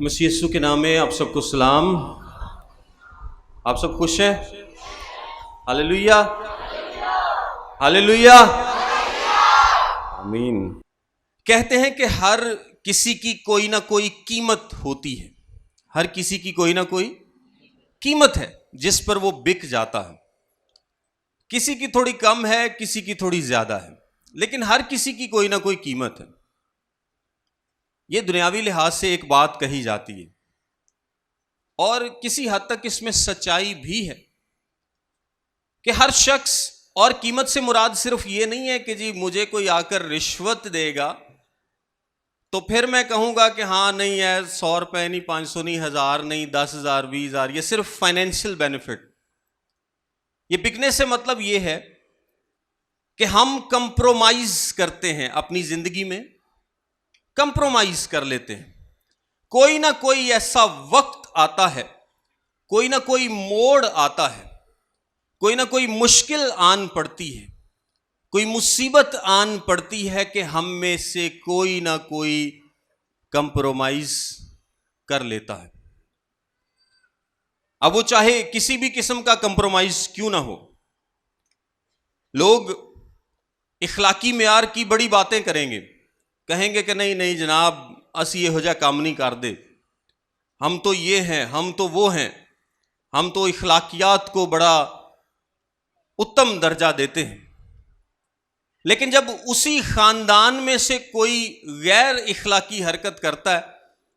مسیح یسوع کے نام میں آپ سب کو سلام۔ آپ سب خوش ہیں؟ ہاللیلویا، ہاللیلویا، آمین۔ کہتے ہیں کہ ہر کسی کی کوئی نہ کوئی قیمت ہوتی ہے، ہر کسی کی کوئی نہ کوئی قیمت ہے جس پر وہ بک جاتا ہے۔ کسی کی تھوڑی کم ہے، کسی کی تھوڑی زیادہ ہے، لیکن ہر کسی کی کوئی نہ کوئی قیمت ہے۔ یہ دنیاوی لحاظ سے ایک بات کہی جاتی ہے، اور کسی حد تک اس میں سچائی بھی ہے کہ ہر شخص، اور قیمت سے مراد صرف یہ نہیں ہے کہ جی مجھے کوئی آ کر رشوت دے گا تو پھر میں کہوں گا کہ ہاں نہیں ہے، 100 روپے نہیں، 500 نہیں، 1000 نہیں، 10,000، 20,000، یہ صرف فائنینشیل بینیفٹ۔ یہ بکنے سے مطلب یہ ہے کہ ہم کمپرومائز کرتے ہیں اپنی زندگی میں، کمپرومائز کر لیتے ہیں۔ کوئی نہ کوئی ایسا وقت آتا ہے، کوئی نہ کوئی موڑ آتا ہے، کوئی نہ کوئی مشکل آن پڑتی ہے، کوئی مصیبت آن پڑتی ہے کہ ہم میں سے کوئی نہ کوئی کمپرومائز کر لیتا ہے۔ اب وہ چاہے کسی بھی قسم کا کمپرومائز کیوں نہ ہو۔ لوگ اخلاقی معیار کی بڑی باتیں کریں گے، کہیں گے کہ نہیں نہیں جناب، اسی یہ جا کام نہیں کر دے، ہم تو یہ ہیں، ہم تو وہ ہیں، ہم تو اخلاقیات کو بڑا اتم درجہ دیتے ہیں۔ لیکن جب اسی خاندان میں سے کوئی غیر اخلاقی حرکت کرتا ہے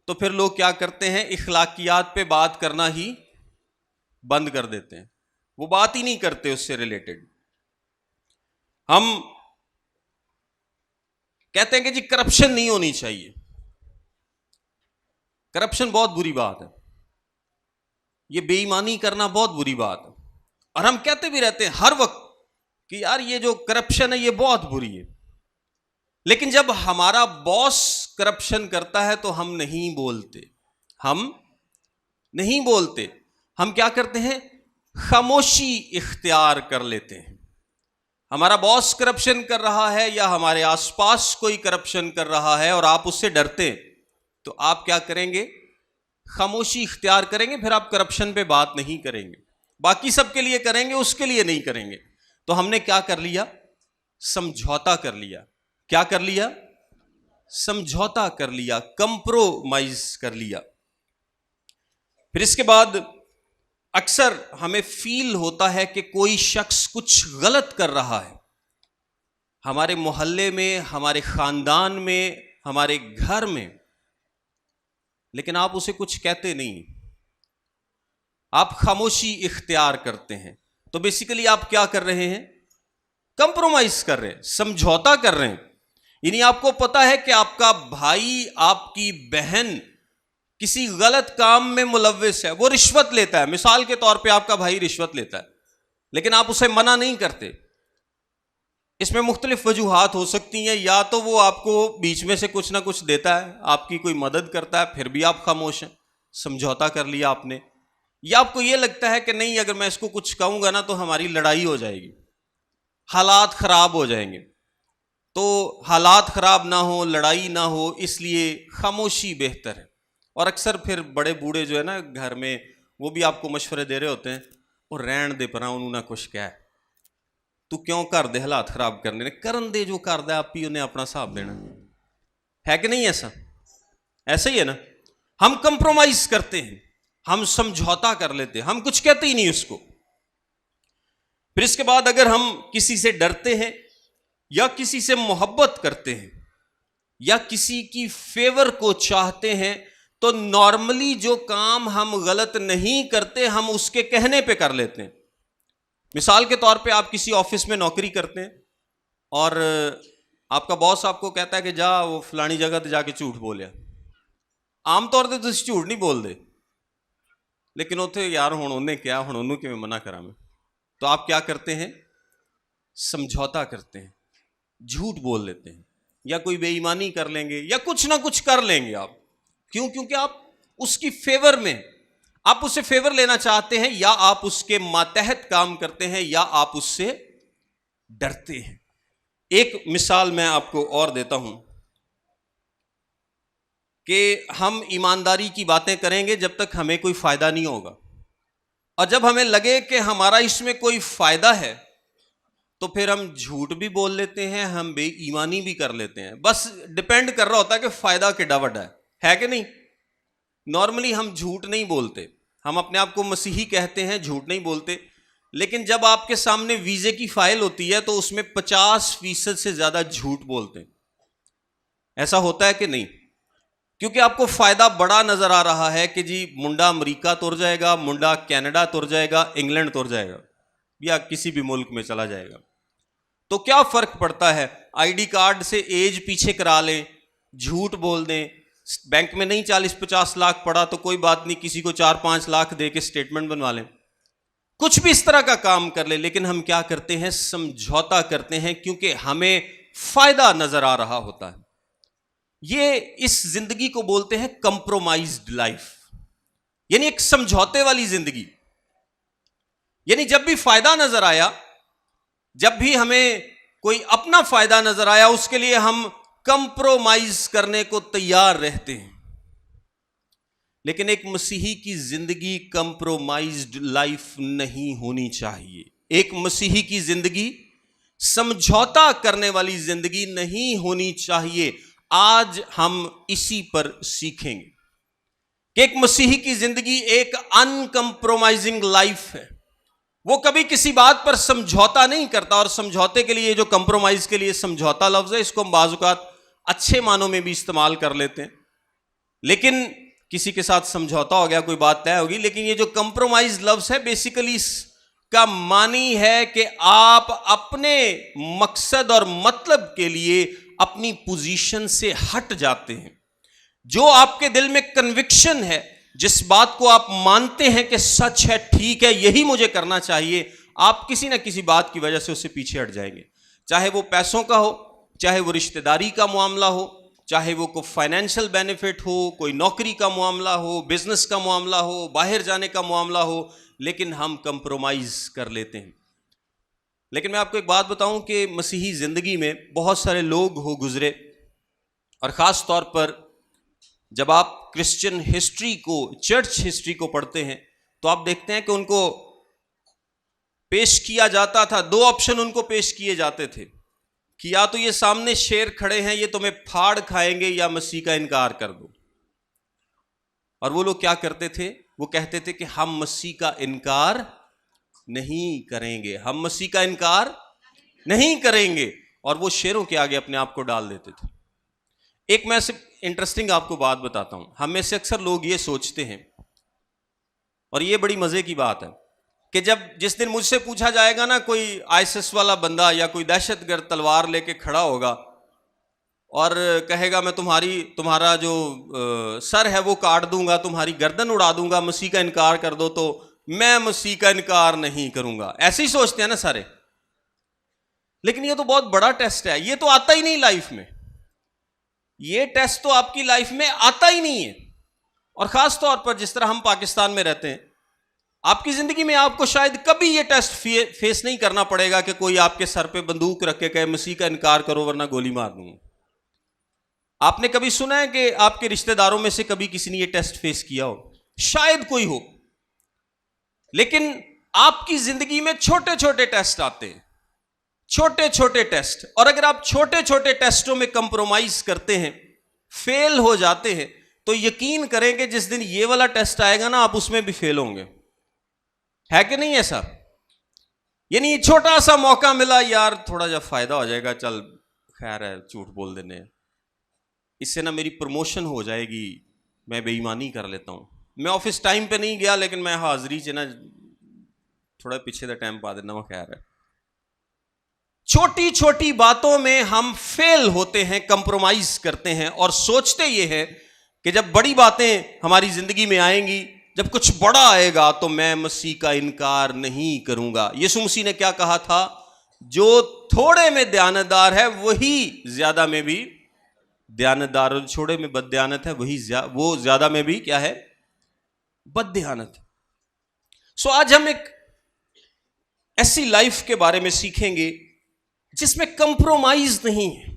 تو پھر لوگ کیا کرتے ہیں؟ اخلاقیات پہ بات کرنا ہی بند کر دیتے ہیں، وہ بات ہی نہیں کرتے اس سے ریلیٹڈ۔ ہم کہتے ہیں کہ جی کرپشن نہیں ہونی چاہیے، کرپشن بہت بری بات ہے، یہ بے ایمانی کرنا بہت بری بات ہے، اور ہم کہتے بھی رہتے ہیں ہر وقت کہ یار یہ جو کرپشن ہے یہ بہت بری ہے۔ لیکن جب ہمارا باس کرپشن کرتا ہے تو ہم نہیں بولتے، ہم نہیں بولتے، ہم کیا کرتے ہیں؟ خاموشی اختیار کر لیتے ہیں۔ ہمارا باس کرپشن کر رہا ہے یا ہمارے آس پاس کوئی کرپشن کر رہا ہے اور آپ اس سے ڈرتے ہیں تو آپ کیا کریں گے؟ خاموشی اختیار کریں گے، پھر آپ کرپشن پہ بات نہیں کریں گے۔ باقی سب کے لیے کریں گے، اس کے لیے نہیں کریں گے۔ تو ہم نے کیا کر لیا؟ سمجھوتا کر لیا۔ کیا کر لیا؟ سمجھوتا کر لیا، کمپرومائز کر لیا۔ پھر اس کے بعد اکثر ہمیں فیل ہوتا ہے کہ کوئی شخص کچھ غلط کر رہا ہے، ہمارے محلے میں، ہمارے خاندان میں، ہمارے گھر میں، لیکن آپ اسے کچھ کہتے نہیں، آپ خاموشی اختیار کرتے ہیں۔ تو بیسیکلی آپ کیا کر رہے ہیں؟ کمپرومائز کر رہے ہیں، سمجھوتا کر رہے ہیں۔ یعنی آپ کو پتا ہے کہ آپ کا بھائی، آپ کی بہن کسی غلط کام میں ملوث ہے، وہ رشوت لیتا ہے، مثال کے طور پہ آپ کا بھائی رشوت لیتا ہے، لیکن آپ اسے منع نہیں کرتے۔ اس میں مختلف وجوہات ہو سکتی ہیں، یا تو وہ آپ کو بیچ میں سے کچھ نہ کچھ دیتا ہے، آپ کی کوئی مدد کرتا ہے، پھر بھی آپ خاموش ہیں، سمجھوتا کر لیا آپ نے، یا آپ کو یہ لگتا ہے کہ نہیں اگر میں اس کو کچھ کہوں گا نا تو ہماری لڑائی ہو جائے گی، حالات خراب ہو جائیں گے، تو حالات خراب نہ ہو، لڑائی نہ ہو، اس لیے خاموشی بہتر ہے۔ اور اکثر پھر بڑے بوڑھے جو ہے نا گھر میں، وہ بھی آپ کو مشورے دے رہے ہوتے ہیں، اور رہن دے پرا انہوں نے کچھ کہا ہے، تو کیوں کر دے حالات خراب کرنے نے، کرن دے جو کر دے، آپ ہی انہیں اپنا حساب دینا ہے کہ نہیں؟ ایسا ہی ہے نا۔ ہم کمپرومائز کرتے ہیں، ہم سمجھوتا کر لیتے ہیں، ہم کچھ کہتے ہی نہیں اس کو۔ پھر اس کے بعد اگر ہم کسی سے ڈرتے ہیں یا کسی سے محبت کرتے ہیں یا کسی کی فیور کو چاہتے ہیں تو نارملی جو کام ہم غلط نہیں کرتے ہم اس کے کہنے پہ کر لیتے ہیں۔ مثال کے طور پہ آپ کسی آفس میں نوکری کرتے ہیں اور آپ کا باس آپ کو کہتا ہے کہ جا وہ فلانی جگہ تے جا کے جھوٹ بولیا۔ عام طور پہ تو جھوٹ نہیں بول دے، لیکن اتنے یار ہوں انہیں کیا، ہوں انہوں کی میں منع کرا میں، تو آپ کیا کرتے ہیں؟ سمجھوتا کرتے ہیں، جھوٹ بول لیتے ہیں، یا کوئی بے ایمانی کر لیں گے یا کچھ نہ کچھ کر لیں گے آپ۔ کیوں؟ کیونکہ آپ اس کی فیور میں، آپ اس سے فیور لینا چاہتے ہیں، یا آپ اس کے ماتحت کام کرتے ہیں، یا آپ اس سے ڈرتے ہیں۔ ایک مثال میں آپ کو اور دیتا ہوں۔ کہ ہم ایمانداری کی باتیں کریں گے جب تک ہمیں کوئی فائدہ نہیں ہوگا، اور جب ہمیں لگے کہ ہمارا اس میں کوئی فائدہ ہے تو پھر ہم جھوٹ بھی بول لیتے ہیں، ہم بے ایمانی بھی کر لیتے ہیں. بس ڈپینڈ کر رہا ہوتا ہے کہ فائدہ کڈا وڈا ہے کہ نہیں. نارملی ہم جھوٹ نہیں بولتے، ہم اپنے آپ کو مسیحی کہتے ہیں، جھوٹ نہیں بولتے. لیکن جب آپ کے سامنے ویزے کی فائل ہوتی ہے تو اس میں 50% سے زیادہ جھوٹ بولتے ہیں. ایسا ہوتا ہے کہ نہیں؟ کیونکہ آپ کو فائدہ بڑا نظر آ رہا ہے کہ جی منڈا امریکہ تر جائے گا، منڈا کینیڈا تر جائے گا، انگلینڈ تر جائے گا، یا کسی بھی ملک میں چلا جائے گا. تو کیا فرق پڑتا ہے؟ آئی ڈی کارڈ سے ایج پیچھے کرا لیں، جھوٹ بول دیں، بینک میں نہیں 40-50 لاکھ پڑا تو کوئی بات نہیں، کسی کو 4-5 لاکھ دے کے اسٹیٹمنٹ بنوا لیں، کچھ بھی اس طرح کا کام کر لیں. لیکن ہم کیا کرتے ہیں؟ سمجھوتا کرتے ہیں، کیونکہ ہمیں فائدہ نظر آ رہا ہوتا ہے. یہ اس زندگی کو بولتے ہیں کمپرومائزڈ لائف، یعنی ایک سمجھوتے والی زندگی. یعنی جب بھی فائدہ نظر آیا، جب بھی ہمیں کوئی اپنا فائدہ نظر آیا، اس کے لیے ہم کمپرومائز کرنے کو تیار رہتے ہیں. لیکن ایک مسیحی کی زندگی کمپرومائزڈ لائف نہیں ہونی چاہیے. ایک مسیحی کی زندگی سمجھوتا کرنے والی زندگی نہیں ہونی چاہیے. آج ہم اسی پر سیکھیں گے کہ ایک مسیحی کی زندگی ایک ان کمپرومائزنگ لائف ہے. وہ کبھی کسی بات پر سمجھوتا نہیں کرتا. اور سمجھوتے کے لیے جو کمپرومائز کے لیے سمجھوتا لفظ ہے، اس کو ہم بعض اوقات اچھے معنوں میں بھی استعمال کر لیتے ہیں. لیکن کسی کے ساتھ سمجھوتا ہو گیا، کوئی بات طے ہوگی. لیکن یہ جو کمپرومائز لفظ ہے، بیسیکلی اس کا معنی ہے کہ آپ اپنے مقصد اور مطلب کے لیے اپنی پوزیشن سے ہٹ جاتے ہیں. جو آپ کے دل میں کنوکشن ہے، جس بات کو آپ مانتے ہیں کہ سچ ہے، ٹھیک ہے، یہی مجھے کرنا چاہیے، آپ کسی نہ کسی بات کی وجہ سے اس سے پیچھے ہٹ جائیں گے. چاہے وہ پیسوں کا ہو، چاہے وہ رشتہ داری کا معاملہ ہو، چاہے وہ کوئی فائنینشیل بینیفٹ ہو، کوئی نوکری کا معاملہ ہو، بزنس کا معاملہ ہو، باہر جانے کا معاملہ ہو. لیکن ہم کمپرومائز کر لیتے ہیں. لیکن میں آپ کو ایک بات بتاؤں کہ مسیحی زندگی میں بہت سارے لوگ ہو گزرے، اور خاص طور پر جب آپ کرسچن ہسٹری کو، چرچ ہسٹری کو پڑھتے ہیں تو آپ دیکھتے ہیں کہ ان کو پیش کیا جاتا تھا، 2 آپشن ان کو پیش کیے جاتے تھے کہ یا تو یہ سامنے شیر کھڑے ہیں، یہ تمہیں پھاڑ کھائیں گے، یا مسیح کا انکار کر دو. اور وہ لوگ کیا کرتے تھے؟ وہ کہتے تھے کہ ہم مسیح کا انکار نہیں کریں گے، ہم مسیح کا انکار نہیں کریں گے. اور وہ شیروں کے آگے اپنے آپ کو ڈال دیتے تھے. ایک میں صرف انٹرسٹنگ آپ کو بات بتاتا ہوں. ہم میں سے اکثر لوگ یہ سوچتے ہیں، اور یہ بڑی مزے کی بات ہے، کہ جس دن مجھ سے پوچھا جائے گا نا، کوئی آئیسس والا بندہ یا کوئی دہشت گرد تلوار لے کے کھڑا ہوگا اور کہے گا میں تمہارا جو سر ہے وہ کاٹ دوں گا، تمہاری گردن اڑا دوں گا، مسیح کا انکار کر دو، تو میں مسیح کا انکار نہیں کروں گا. ایسے ہی سوچتے ہیں نا سارے. لیکن یہ تو بہت بڑا ٹیسٹ ہے، یہ تو آتا ہی نہیں لائف میں. یہ ٹیسٹ تو آپ کی لائف میں آتا ہی نہیں ہے. اور خاص طور پر جس طرح ہم پاکستان میں رہتے ہیں، آپ کی زندگی میں آپ کو شاید کبھی یہ ٹیسٹ فیس نہیں کرنا پڑے گا کہ کوئی آپ کے سر پہ بندوق رکھ کے کہے مسیح کا انکار کرو ورنہ گولی مار دوں گا. آپ نے کبھی سنا ہے کہ آپ کے رشتہ داروں میں سے کبھی کسی نے یہ ٹیسٹ فیس کیا ہو؟ شاید کوئی ہو. لیکن آپ کی زندگی میں چھوٹے چھوٹے ٹیسٹ آتے ہیں، چھوٹے چھوٹے ٹیسٹ. اور اگر آپ چھوٹے چھوٹے ٹیسٹوں میں کمپرومائز کرتے ہیں، فیل ہو جاتے ہیں، تو یقین کریں کہ جس دن یہ والا ٹیسٹ آئے گا نا، آپ اس میں بھی فیل ہوں گے. ہے کہ نہیں ایسا؟ یعنی چھوٹا سا موقع ملا، یار تھوڑا جا فائدہ ہو جائے گا، چل خیر ہے، جھوٹ بول دینے، اس سے نا میری پروموشن ہو جائے گی، میں بے ایمانی کر لیتا ہوں. میں آفس ٹائم پہ نہیں گیا، لیکن میں حاضری سے نا تھوڑا پیچھے دا ٹائم پا دینا، وہ خیر ہے. چھوٹی چھوٹی باتوں میں ہم فیل ہوتے ہیں، کمپرومائز کرتے ہیں، اور سوچتے یہ ہے کہ جب بڑی باتیں ہماری زندگی میں آئیں گی، جب کچھ بڑا آئے گا تو میں مسیح کا انکار نہیں کروں گا. یسوع مسیح نے کیا کہا تھا؟ جو تھوڑے میں دیانتدار ہے وہی زیادہ میں بھی دیانتدار، اور چھوڑے میں بد دیانت ہے وہ زیادہ میں بھی کیا ہے؟ بد دیانت. سو آج ہم ایک ایسی لائف کے بارے میں سیکھیں گے جس میں کمپرومائز نہیں ہے،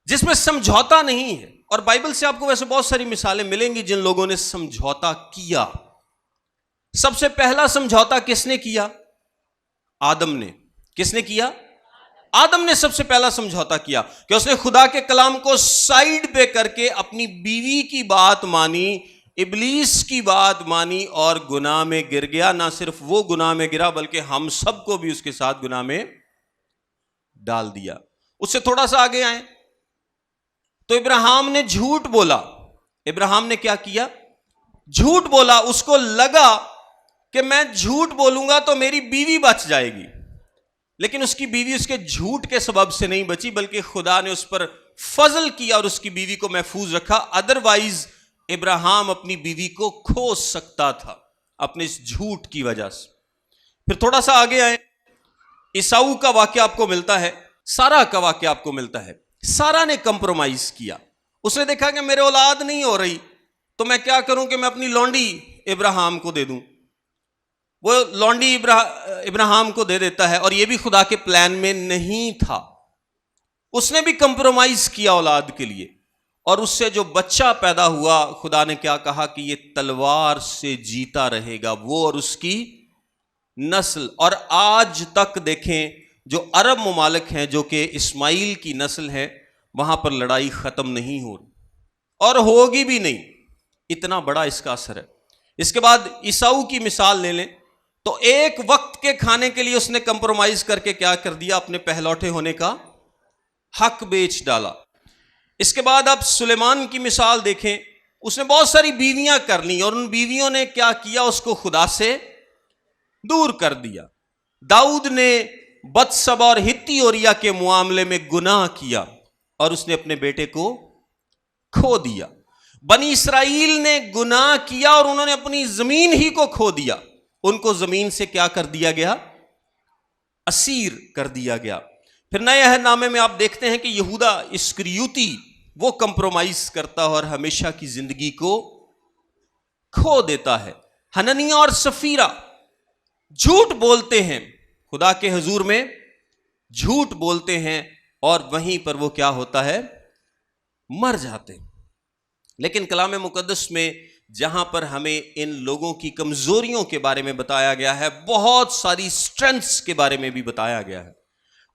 جس میں سمجھوتا نہیں ہے. اور بائبل سے آپ کو ویسے بہت ساری مثالیں ملیں گی جن لوگوں نے سمجھوتا کیا. سب سے پہلا سمجھوتا کس نے کیا؟ آدم نے. کس نے کیا؟ آدم نے سب سے پہلا سمجھوتا کیا کہ اس نے خدا کے کلام کو سائیڈ پہ کر کے اپنی بیوی کی بات مانی، ابلیس کی بات مانی اور گناہ میں گر گیا. نہ صرف وہ گناہ میں گرا بلکہ ہم سب کو بھی اس کے ساتھ گناہ میں ڈال دیا. اس سے تھوڑا سا آگے آئیں تو ابراہیم نے جھوٹ بولا. ابراہیم نے کیا کیا؟ جھوٹ بولا. اس کو لگا کہ میں جھوٹ بولوں گا تو میری بیوی بچ جائے گی، لیکن اس کی بیوی اس کے جھوٹ کے سبب سے نہیں بچی بلکہ خدا نے اس پر فضل کیا اور اس کی بیوی کو محفوظ رکھا. ادروائز ابراہیم اپنی بیوی کو کھو سکتا تھا اپنے اس جھوٹ کی وجہ سے. پھر تھوڑا سا آگے آئے، عیساؤ کا واقعہ آپ کو ملتا ہے، سارا کا واقعہ آپ کو ملتا ہے. سارا نے کمپرومائز کیا. اس نے دیکھا کہ میرے اولاد نہیں ہو رہی تو میں کیا کروں کہ میں اپنی لونڈی ابراہیم کو دے دوں. وہ لونڈی ابراہیم کو دے دیتا ہے، اور یہ بھی خدا کے پلان میں نہیں تھا. اس نے بھی کمپرومائز کیا اولاد کے لیے، اور اس سے جو بچہ پیدا ہوا خدا نے کیا کہا کہ یہ تلوار سے جیتا رہے گا، وہ اور اس کی نسل. اور آج تک دیکھیں جو عرب ممالک ہیں جو کہ اسماعیل کی نسل ہے، وہاں پر لڑائی ختم نہیں ہو رہی اور ہوگی بھی نہیں. اتنا بڑا اس کا اثر ہے. اس کے بعد عیساؤ کی مثال لے لیں تو ایک وقت کے کھانے کے لیے اس نے کمپرومائز کر کے کیا کر دیا؟ اپنے پہلوٹے ہونے کا حق بیچ ڈالا. اس کے بعد آپ سلیمان کی مثال دیکھیں، اس نے بہت ساری بیویاں کر لیں اور ان بیویوں نے کیا کیا؟ اس کو خدا سے دور کر دیا. داؤد نے بتسبا اور ہتی اوریا کے معاملے میں گناہ کیا اور اس نے اپنے بیٹے کو کھو دیا. بنی اسرائیل نے گناہ کیا اور انہوں نے اپنی زمین ہی کو کھو دیا. ان کو زمین سے کیا کر دیا گیا؟ اسیر کر دیا گیا. پھر نئے عہد نامے میں آپ دیکھتے ہیں کہ یہودا اسکریوتی وہ کمپرومائز کرتا ہے اور ہمیشہ کی زندگی کو کھو دیتا ہے. حننیہ اور سفیرہ جھوٹ بولتے ہیں خدا کے حضور میں، جھوٹ بولتے ہیں اور وہیں پر وہ کیا ہوتا ہے؟ مر جاتے ہیں. لیکن کلام مقدس میں جہاں پر ہمیں ان لوگوں کی کمزوریوں کے بارے میں بتایا گیا ہے، بہت ساری سٹرینتھس کے بارے میں بھی بتایا گیا ہے.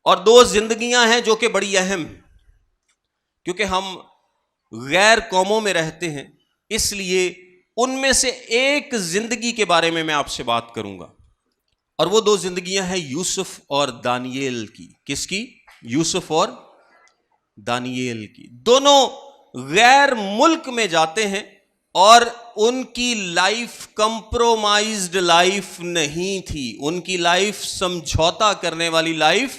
اور دو زندگیاں ہیں جو کہ بڑی اہم ہیں، کیونکہ ہم غیر قوموں میں رہتے ہیں، اس لیے ان میں سے ایک زندگی کے بارے میں آپ سے بات کروں گا، اور وہ دو زندگیاں ہیں یوسف اور دانییل کی. کس کی؟ یوسف اور دانییل کی. دونوں غیر ملک میں جاتے ہیں اور ان کی لائف کمپرومائزڈ لائف نہیں تھی. ان کی لائف سمجھوتا کرنے والی لائف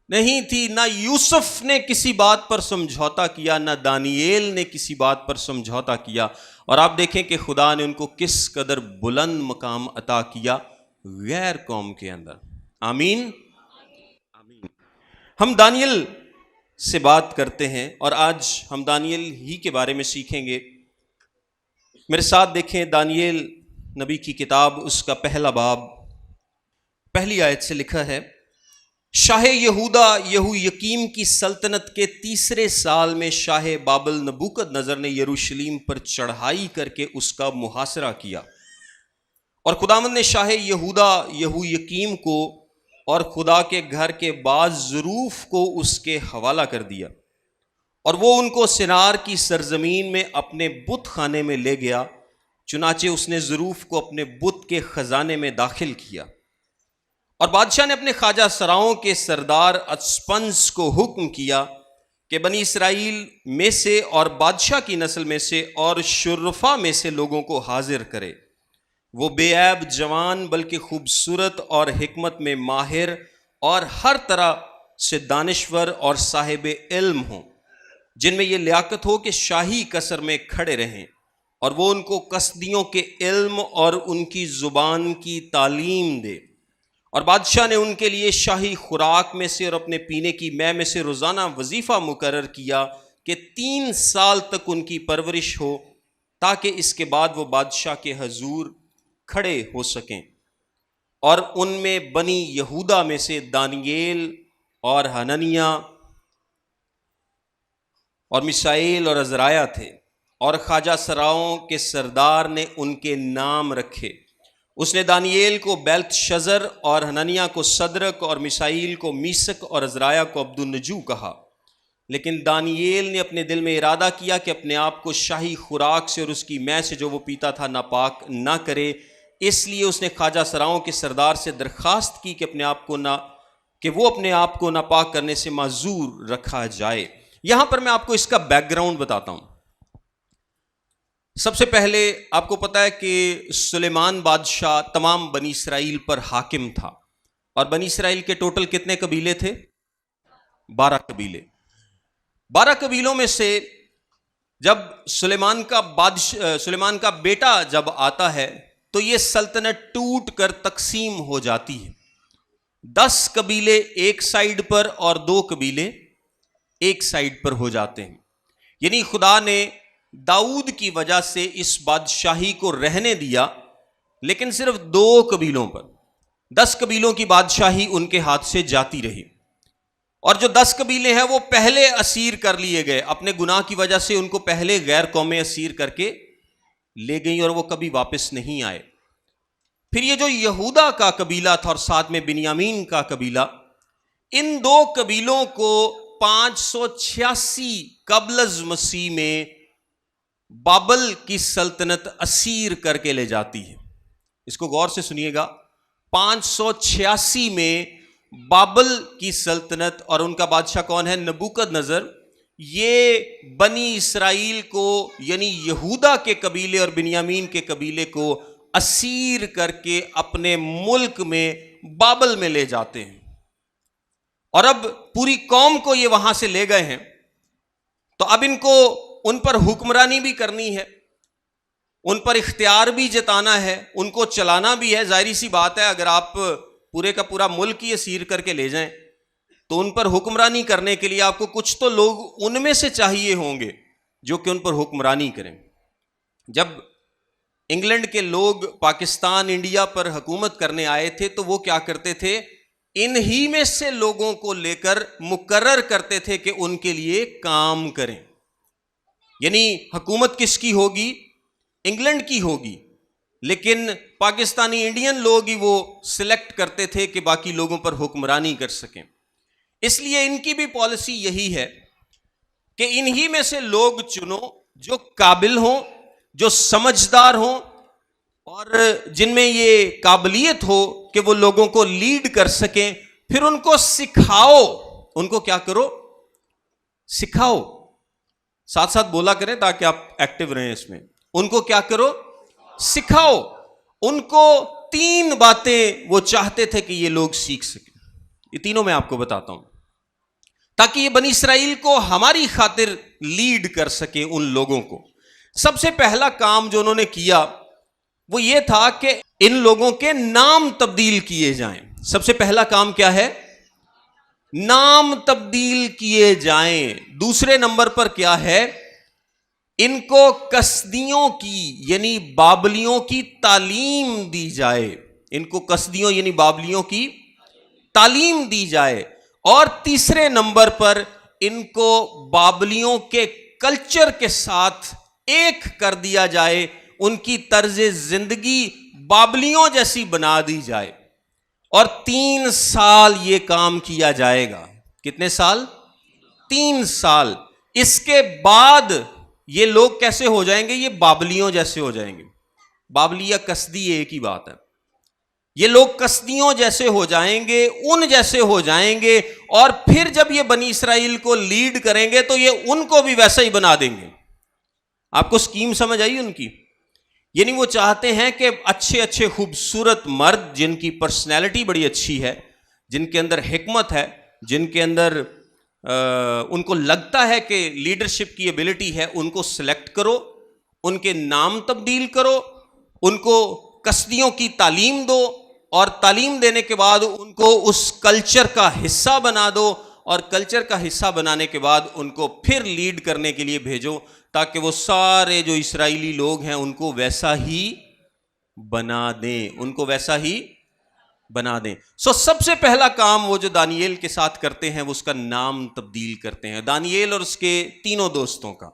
نہیں تھی. نہ یوسف نے کسی بات پر سمجھوتا کیا، نہ دانییل نے کسی بات پر سمجھوتا کیا. اور آپ دیکھیں کہ خدا نے ان کو کس قدر بلند مقام عطا کیا غیر قوم کے اندر. آمین. ہم دانییل سے بات کرتے ہیں اور آج ہم دانییل ہی کے بارے میں سیکھیں گے. میرے ساتھ دیکھیں دانییل نبی کی کتاب، اس کا پہلا باب، پہلی آیت سے لکھا ہے، شاہ یہودا یہویقیم کی سلطنت کے 3 سال میں شاہ بابل نبوکد نظر نے یروشلیم پر چڑھائی کر کے اس کا محاصرہ کیا، اور خداوند نے شاہ یہودا یہویقیم کو اور خدا کے گھر کے بعض ظروف کو اس کے حوالہ کر دیا، اور وہ ان کو سنار کی سرزمین میں اپنے بت خانے میں لے گیا. چنانچہ اس نے ظروف کو اپنے بت کے خزانے میں داخل کیا، اور بادشاہ نے اپنے خواجہ سراؤں کے سردار اسپنس کو حکم کیا کہ بنی اسرائیل میں سے اور بادشاہ کی نسل میں سے اور شرفا میں سے لوگوں کو حاضر کرے. وہ بے عیب جوان بلکہ خوبصورت اور حکمت میں ماہر اور ہر طرح سے دانشور اور صاحب علم ہوں، جن میں یہ لیاقت ہو کہ شاہی قصر میں کھڑے رہیں، اور وہ ان کو کسدیوں کے علم اور ان کی زبان کی تعلیم دے. اور بادشاہ نے ان کے لیے شاہی خوراک میں سے اور اپنے پینے کی مے میں سے روزانہ وظیفہ مقرر کیا کہ 3 سال تک ان کی پرورش ہو، تاکہ اس کے بعد وہ بادشاہ کے حضور کھڑے ہو سکیں. اور ان میں بنی یہودا میں سے دانییل اور حننیہ اور میشائیل اور عزرایہ تھے، اور خواجہ سراؤں کے سردار نے ان کے نام رکھے۔ اس نے دانییل کو بیلتشزر اور حنانیہ کو صدرک اور میشائیل کو میسک اور عزرایہ کو عبدالنجو کہا۔ لیکن دانییل نے اپنے دل میں ارادہ کیا کہ اپنے آپ کو شاہی خوراک سے اور اس کی مے سے جو وہ پیتا تھا ناپاک نہ کرے، اس لیے اس نے خواجہ سراؤں کے سردار سے درخواست کی کہ وہ اپنے آپ کو ناپاک کرنے سے معذور رکھا جائے۔ یہاں پر میں آپ کو اس کا بیک گراؤنڈ بتاتا ہوں۔ سب سے پہلے آپ کو پتا ہے کہ سلیمان بادشاہ تمام بنی اسرائیل پر حاکم تھا، اور بنی اسرائیل کے ٹوٹل کتنے قبیلے تھے؟ 12 قبیلے۔ 12 قبیلوں میں سے جب سلیمان کا بیٹا جب آتا ہے تو یہ سلطنت ٹوٹ کر تقسیم ہو جاتی ہے۔ 10 قبیلے ایک سائیڈ پر اور 2 قبیلے ایک سائیڈ پر ہو جاتے ہیں۔ یعنی خدا نے داؤد کی وجہ سے اس بادشاہی کو رہنے دیا، لیکن صرف 2 قبیلوں پر۔ 10 قبیلوں کی بادشاہی ان کے ہاتھ سے جاتی رہی، اور جو 10 قبیلے ہیں وہ پہلے اسیر کر لیے گئے، اپنے گناہ کی وجہ سے ان کو پہلے غیر قومیں اسیر کر کے لے گئیں اور وہ کبھی واپس نہیں آئے۔ پھر یہ جو یہودا کا قبیلہ تھا اور ساتھ میں بنیامین کا قبیلہ، ان 2 قبیلوں کو 586 قبل از مسیح میں بابل کی سلطنت اسیر کر کے لے جاتی ہے۔ اس کو غور سے سنیے گا، 586 میں بابل کی سلطنت، اور ان کا بادشاہ کون ہے؟ نبوکد نظر۔ یہ بنی اسرائیل کو یعنی یہودا کے قبیلے اور بنیامین کے قبیلے کو اسیر کر کے اپنے ملک میں بابل میں لے جاتے ہیں، اور اب پوری قوم کو یہ وہاں سے لے گئے ہیں، تو اب ان پر حکمرانی بھی کرنی ہے، ان پر اختیار بھی جتانا ہے، ان کو چلانا بھی ہے۔ ظاہری سی بات ہے، اگر آپ پورے کا پورا ملک ہی اسیر کر کے لے جائیں تو ان پر حکمرانی کرنے کے لیے آپ کو کچھ تو لوگ ان میں سے چاہیے ہوں گے جو کہ ان پر حکمرانی کریں۔ جب انگلینڈ کے لوگ پاکستان انڈیا پر حکومت کرنے آئے تھے تو وہ کیا کرتے تھے؟ انہی میں سے لوگوں کو لے کر مقرر کرتے تھے کہ ان کے لیے کام کریں۔ یعنی حکومت کس کی ہوگی؟ انگلینڈ کی ہوگی، لیکن پاکستانی انڈین لوگ ہی وہ سلیکٹ کرتے تھے کہ باقی لوگوں پر حکمرانی کر سکیں۔ اس لیے ان کی بھی پالیسی یہی ہے کہ انہی میں سے لوگ چنو جو قابل ہوں، جو سمجھدار ہوں، اور جن میں یہ قابلیت ہو کہ وہ لوگوں کو لیڈ کر سکیں۔ پھر ان کو سکھاؤ، ان کو کیا کرو؟ سکھاؤ۔ ساتھ ساتھ بولا کریں تاکہ آپ ایکٹیو رہیں اس میں۔ ان کو کیا کرو؟ سکھاؤ۔ ان کو 3 باتیں وہ چاہتے تھے کہ یہ لوگ سیکھ سکیں۔ یہ تینوں میں آپ کو بتاتا ہوں تاکہ یہ بنی اسرائیل کو ہماری خاطر لیڈ کر سکیں ان لوگوں کو۔ سب سے پہلا کام جو انہوں نے کیا وہ یہ تھا کہ ان لوگوں کے نام تبدیل کیے جائیں۔ سب سے پہلا کام کیا ہے؟ نام تبدیل کیے جائیں۔ دوسرے نمبر پر کیا ہے؟ ان کو کسدیوں کی یعنی بابلیوں کی تعلیم دی جائے۔ ان کو کسدیوں یعنی بابلیوں کی تعلیم دی جائے۔ اور تیسرے نمبر پر ان کو بابلیوں کے کلچر کے ساتھ ایک کر دیا جائے، ان کی طرز زندگی بابلیوں جیسی بنا دی جائے۔ اور 3 سال یہ کام کیا جائے گا۔ کتنے سال؟ 3 سال۔ اس کے بعد یہ لوگ کیسے ہو جائیں گے؟ یہ بابلیوں جیسے ہو جائیں گے۔ بابلی یا کسدی ایک ہی بات ہے۔ یہ لوگ کسدیوں جیسے ہو جائیں گے، ان جیسے ہو جائیں گے، اور پھر جب یہ بنی اسرائیل کو لیڈ کریں گے تو یہ ان کو بھی ویسا ہی بنا دیں گے۔ آپ کو سکیم سمجھ آئی ان کی؟ یعنی وہ چاہتے ہیں کہ اچھے اچھے خوبصورت مرد جن کی پرسنالٹی بڑی اچھی ہے، جن کے اندر حکمت ہے، جن کے اندر ان کو لگتا ہے کہ لیڈرشپ کی ایبلٹی ہے، ان کو سلیکٹ کرو، ان کے نام تبدیل کرو، ان کو کسدیوں کی تعلیم دو، اور تعلیم دینے کے بعد ان کو اس کلچر کا حصہ بنا دو، اور کلچر کا حصہ بنانے کے بعد ان کو پھر لیڈ کرنے کے لیے بھیجو، تاکہ وہ سارے جو اسرائیلی لوگ ہیں ان کو ویسا ہی بنا دیں، ان کو ویسا ہی۔ بنا دیں. سب سے پہلا کام وہ جو دانییل کے ساتھ کرتے ہیں وہ اس کا نام تبدیل کرتے ہیں, دانییل اور اس کے تینوں دوستوں کا.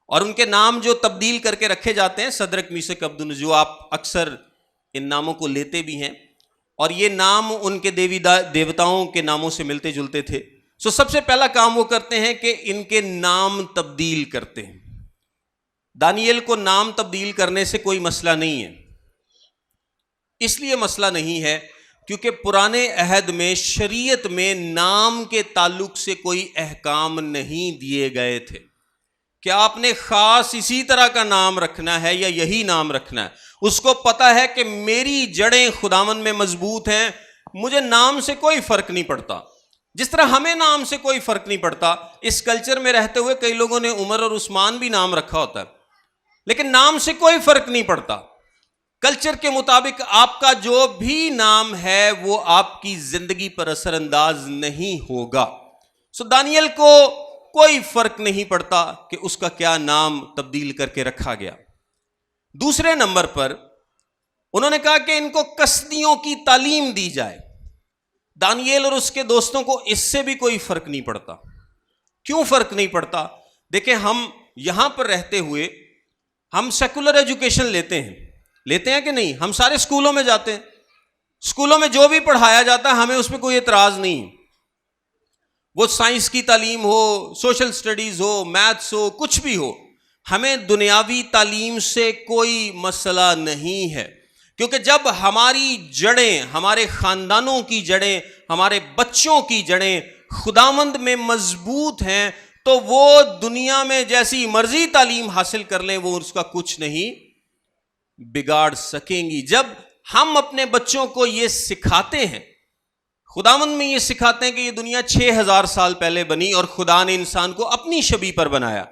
اور ان کے نام جو تبدیل کر کے رکھے جاتے ہیں, صدرک میشک عبدالنجو, آپ اکثر ان ناموں کو لیتے بھی ہیں, اور یہ نام ان کے دیوتاؤں کے ناموں سے ملتے جلتے تھے. سب سے پہلا کام وہ کرتے ہیں کہ ان کے نام تبدیل کرتے ہیں. دانییل کو نام تبدیل کرنے سے کوئی مسئلہ نہیں ہے. اس لیے مسئلہ نہیں ہے کیونکہ پرانے عہد میں شریعت میں نام کے تعلق سے کوئی احکام نہیں دیے گئے تھے کہ آپ نے خاص اسی طرح کا نام رکھنا ہے یا یہی نام رکھنا ہے. اس کو پتا ہے کہ میری جڑیں خداوند میں مضبوط ہیں, مجھے نام سے کوئی فرق نہیں پڑتا. جس طرح ہمیں نام سے کوئی فرق نہیں پڑتا, اس کلچر میں رہتے ہوئے کئی لوگوں نے عمر اور عثمان بھی نام رکھا ہوتا ہے, لیکن نام سے کوئی فرق نہیں پڑتا. کلچر کے مطابق آپ کا جو بھی نام ہے وہ آپ کی زندگی پر اثر انداز نہیں ہوگا. دانییل کو کوئی فرق نہیں پڑتا کہ اس کا کیا نام تبدیل کر کے رکھا گیا. دوسرے نمبر پر انہوں نے کہا کہ ان کو کسدیوں کی تعلیم دی جائے. دانییل اور اس کے دوستوں کو اس سے بھی کوئی فرق نہیں پڑتا. کیوں فرق نہیں پڑتا؟ دیکھیں, ہم یہاں پر رہتے ہوئے ہم سیکولر ایجوکیشن لیتے ہیں کہ نہیں؟ ہم سارے اسکولوں میں جاتے ہیں, اسکولوں میں جو بھی پڑھایا جاتا ہے ہمیں اس پہ کوئی اعتراض نہیں. وہ سائنس کی تعلیم ہو, سوشل سٹڈیز ہو, میتھس ہو, کچھ بھی ہو, ہمیں دنیاوی تعلیم سے کوئی مسئلہ نہیں ہے. کیونکہ جب ہماری جڑیں, ہمارے خاندانوں کی جڑیں, ہمارے بچوں کی جڑیں خداوند میں مضبوط ہیں تو وہ دنیا میں جیسی مرضی تعلیم حاصل کر لیں, وہ اس کا کچھ نہیں بگاڑ سکیں گی. جب ہم اپنے بچوں کو یہ سکھاتے ہیں, خداوند میں یہ سکھاتے ہیں کہ یہ دنیا 6000 سال پہلے بنی اور خدا نے انسان کو اپنی شبیہ پر بنایا.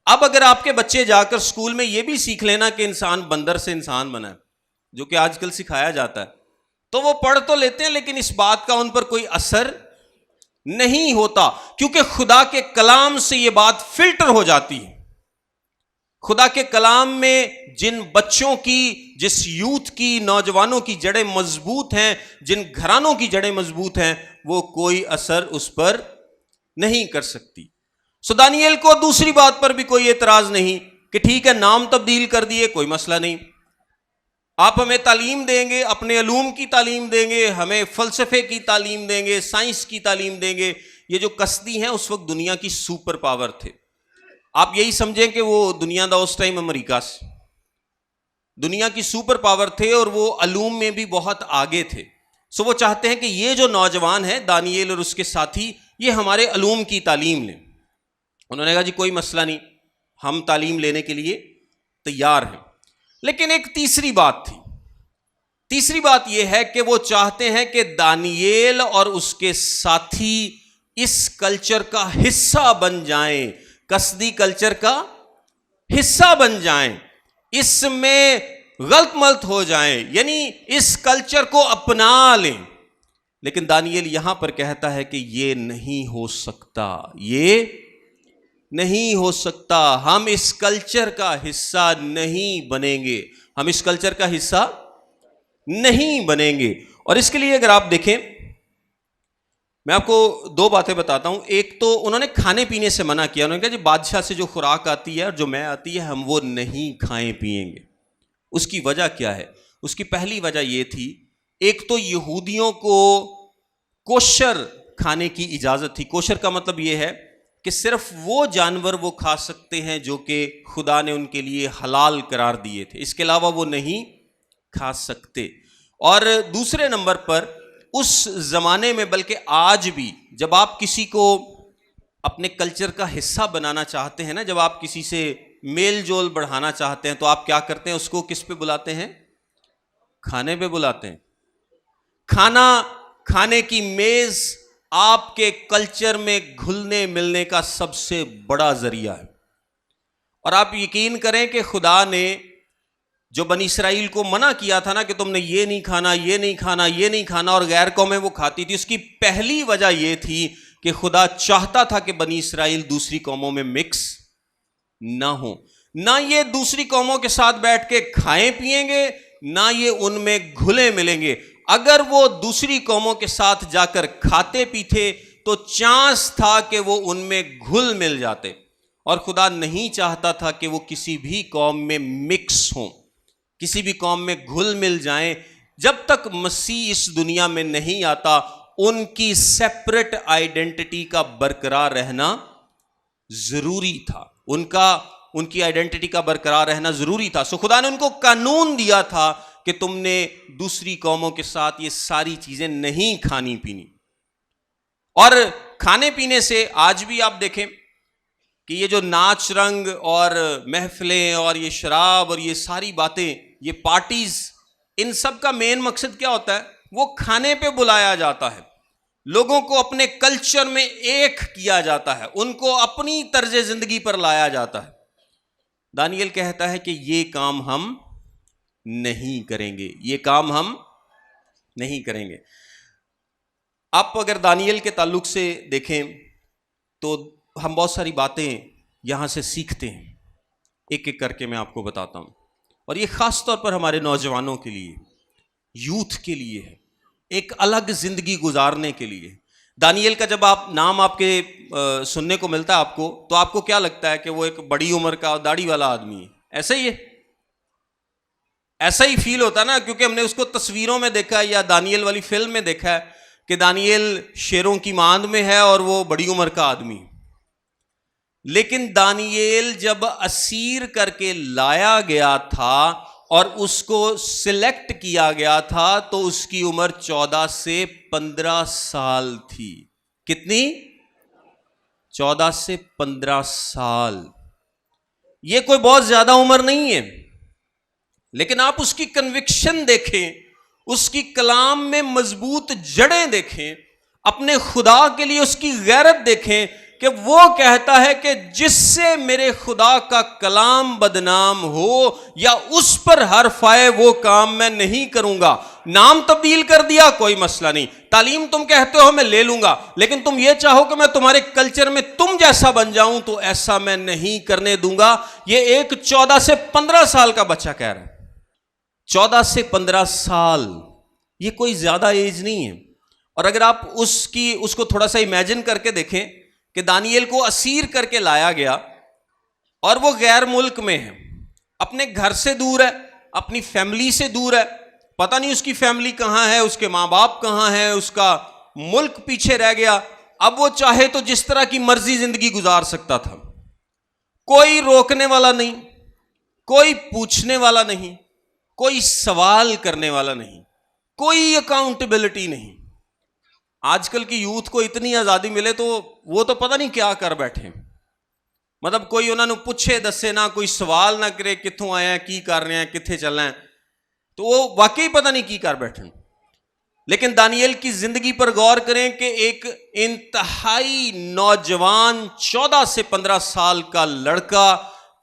اب اگر آپ کے بچے جا کر اسکول میں یہ بھی سیکھ لینا کہ انسان بندر سے انسان بنا ہے, جو کہ آج کل سکھایا جاتا ہے, تو وہ پڑھ تو لیتے ہیں لیکن اس بات کا ان پر کوئی اثر نہیں ہوتا, کیونکہ خدا کے کلام سے یہ بات فلٹر ہو جاتی ہے. خدا کے کلام میں جن بچوں کی, جس یوتھ کی, نوجوانوں کی جڑیں مضبوط ہیں, جن گھرانوں کی جڑیں مضبوط ہیں, وہ کوئی اثر اس پر نہیں کر سکتی. دانییل کو دوسری بات پر بھی کوئی اعتراض نہیں کہ ٹھیک ہے نام تبدیل کر دیے, کوئی مسئلہ نہیں, آپ ہمیں تعلیم دیں گے, اپنے علوم کی تعلیم دیں گے, ہمیں فلسفے کی تعلیم دیں گے, سائنس کی تعلیم دیں گے. یہ جو کسدی ہیں اس وقت دنیا کی سپر پاور تھے. آپ یہی سمجھیں کہ وہ دنیا دا اس ٹائم امریکہ سے دنیا کی سپر پاور تھے اور وہ علوم میں بھی بہت آگے تھے. وہ چاہتے ہیں کہ یہ جو نوجوان ہے دانییل اور اس کے ساتھی, یہ ہمارے علوم کی تعلیم لیں. انہوں نے کہا جی کوئی مسئلہ نہیں, ہم تعلیم لینے کے لیے تیار ہیں. لیکن ایک تیسری بات تھی. تیسری بات یہ ہے کہ وہ چاہتے ہیں کہ دانییل اور اس کے ساتھی اس کلچر کا حصہ بن جائیں, کسدی کلچر کا حصہ بن جائیں, اس میں غلط ملت ہو جائیں, یعنی اس کلچر کو اپنا لیں. لیکن دانییل یہاں پر کہتا ہے کہ یہ نہیں ہو سکتا, یہ نہیں ہو سکتا, ہم اس کلچر کا حصہ نہیں بنیں گے, ہم اس کلچر کا حصہ نہیں بنیں گے. اور اس کے لیے اگر آپ دیکھیں, میں آپ کو دو باتیں بتاتا ہوں. ایک تو انہوں نے کھانے پینے سے منع کیا. انہوں نے کہا جی بادشاہ سے جو خوراک آتی ہے اور جو میں آتی ہے ہم وہ نہیں کھائیں پیئیں گے. اس کی وجہ کیا ہے؟ اس کی پہلی وجہ یہ تھی, ایک تو یہودیوں کو کوشر کھانے کی اجازت تھی. کوشر کا مطلب یہ ہے کہ صرف وہ جانور وہ کھا سکتے ہیں جو کہ خدا نے ان کے لیے حلال قرار دیے تھے, اس کے علاوہ وہ نہیں کھا سکتے. اور دوسرے نمبر پر اس زمانے میں, بلکہ آج بھی, جب آپ کسی کو اپنے کلچر کا حصہ بنانا چاہتے ہیں نا, جب آپ کسی سے میل جول بڑھانا چاہتے ہیں تو آپ کیا کرتے ہیں؟ اس کو کس پہ بلاتے ہیں؟ کھانے پہ بلاتے ہیں. کھانا کھانے کی میز آپ کے کلچر میں گھلنے ملنے کا سب سے بڑا ذریعہ ہے. اور آپ یقین کریں کہ خدا نے جو بنی اسرائیل کو منع کیا تھا نا کہ تم نے یہ نہیں کھانا, یہ نہیں کھانا, یہ نہیں کھانا, اور غیر قومیں وہ کھاتی تھی, اس کی پہلی وجہ یہ تھی کہ خدا چاہتا تھا کہ بنی اسرائیل دوسری قوموں میں مکس نہ ہو. نہ یہ دوسری قوموں کے ساتھ بیٹھ کے کھائیں پیئیں گے, نہ یہ ان میں گھلے ملیں گے. اگر وہ دوسری قوموں کے ساتھ جا کر کھاتے پیتے تو چانس تھا کہ وہ ان میں گھل مل جاتے، اور خدا نہیں چاہتا تھا کہ وہ کسی بھی قوم میں مکس ہوں، کسی بھی قوم میں گھل مل جائیں۔ جب تک مسیح اس دنیا میں نہیں آتا ان کی سیپریٹ آئیڈینٹی کا برقرار رہنا ضروری تھا، ان کی آئیڈینٹی کا برقرار رہنا ضروری تھا۔ سو خدا نے ان کو قانون دیا تھا کہ تم نے دوسری قوموں کے ساتھ یہ ساری چیزیں نہیں کھانی پینی۔ اور کھانے پینے سے آج بھی آپ دیکھیں کہ یہ جو ناچ رنگ اور محفلیں اور یہ شراب اور یہ ساری باتیں، یہ پارٹیز، ان سب کا مین مقصد کیا ہوتا ہے؟ وہ کھانے پہ بلایا جاتا ہے، لوگوں کو اپنے کلچر میں ایک کیا جاتا ہے، ان کو اپنی طرز زندگی پر لایا جاتا ہے۔ دانیل کہتا ہے کہ یہ کام ہم نہیں کریں گے، یہ کام ہم نہیں کریں گے۔ آپ اگر دانیل کے تعلق سے دیکھیں تو ہم بہت ساری باتیں یہاں سے سیکھتے ہیں، ایک ایک کر کے میں آپ کو بتاتا ہوں، اور یہ خاص طور پر ہمارے نوجوانوں کے لیے، یوتھ کے لیے ہے، ایک الگ زندگی گزارنے کے لیے۔ دانیل کا جب نام آپ کے سننے کو ملتا ہے آپ کو، تو آپ کو کیا لگتا ہے کہ وہ ایک بڑی عمر کا داڑھی والا آدمی ہے؟ ایسا ہی ہے، ایسا ہی فیل ہوتا ہے نا، کیونکہ ہم نے اس کو تصویروں میں دیکھا ہے یا دانیل والی فلم میں دیکھا ہے کہ دانیل شیروں کی ماند میں ہے اور وہ بڑی عمر کا آدمی۔ لیکن دانیل جب اسیر کر کے لایا گیا تھا اور اس کو سلیکٹ کیا گیا تھا تو اس کی عمر 14 سے 15 سال تھی۔ کتنی؟ 14 سے 15 سال۔ یہ کوئی بہت زیادہ عمر نہیں ہے، لیکن آپ اس کی کنوکشن دیکھیں، اس کی کلام میں مضبوط جڑیں دیکھیں، اپنے خدا کے لیے اس کی غیرت دیکھیں کہ وہ کہتا ہے کہ جس سے میرے خدا کا کلام بدنام ہو یا اس پر حرف آئے وہ کام میں نہیں کروں گا۔ نام تبدیل کر دیا کوئی مسئلہ نہیں، تعلیم تم کہتے ہو میں لے لوں گا، لیکن تم یہ چاہو کہ میں تمہارے کلچر میں تم جیسا بن جاؤں تو ایسا میں نہیں کرنے دوں گا۔ یہ ایک 14 سے 15 سال کا بچہ کہہ رہا ہے، 14 سے 15 سال، یہ کوئی زیادہ ایج نہیں ہے۔ اور اگر آپ اس کو تھوڑا سا امیجن کر کے دیکھیں کہ دانیل کو اسیر کر کے لایا گیا اور وہ غیر ملک میں ہے، اپنے گھر سے دور ہے، اپنی فیملی سے دور ہے، پتہ نہیں اس کی فیملی کہاں ہے، اس کے ماں باپ کہاں ہیں، اس کا ملک پیچھے رہ گیا۔ اب وہ چاہے تو جس طرح کی مرضی زندگی گزار سکتا تھا، کوئی روکنے والا نہیں، کوئی پوچھنے والا نہیں، کوئی سوال کرنے والا نہیں، کوئی اکاؤنٹیبلٹی نہیں۔ آج کل کی یوتھ کو اتنی آزادی ملے تو وہ تو پتہ نہیں کیا کر بیٹھے، مطلب کوئی انہوں نے پوچھے دسے نہ، کوئی سوال نہ کرے کتوں آئے ہیں، کی کر رہے ہیں، کتنے چل رہے ہیں، تو وہ واقعی پتہ نہیں کی کر بیٹھے۔ لیکن دانیل کی زندگی پر غور کریں کہ ایک انتہائی نوجوان 14 سے 15 سال کا لڑکا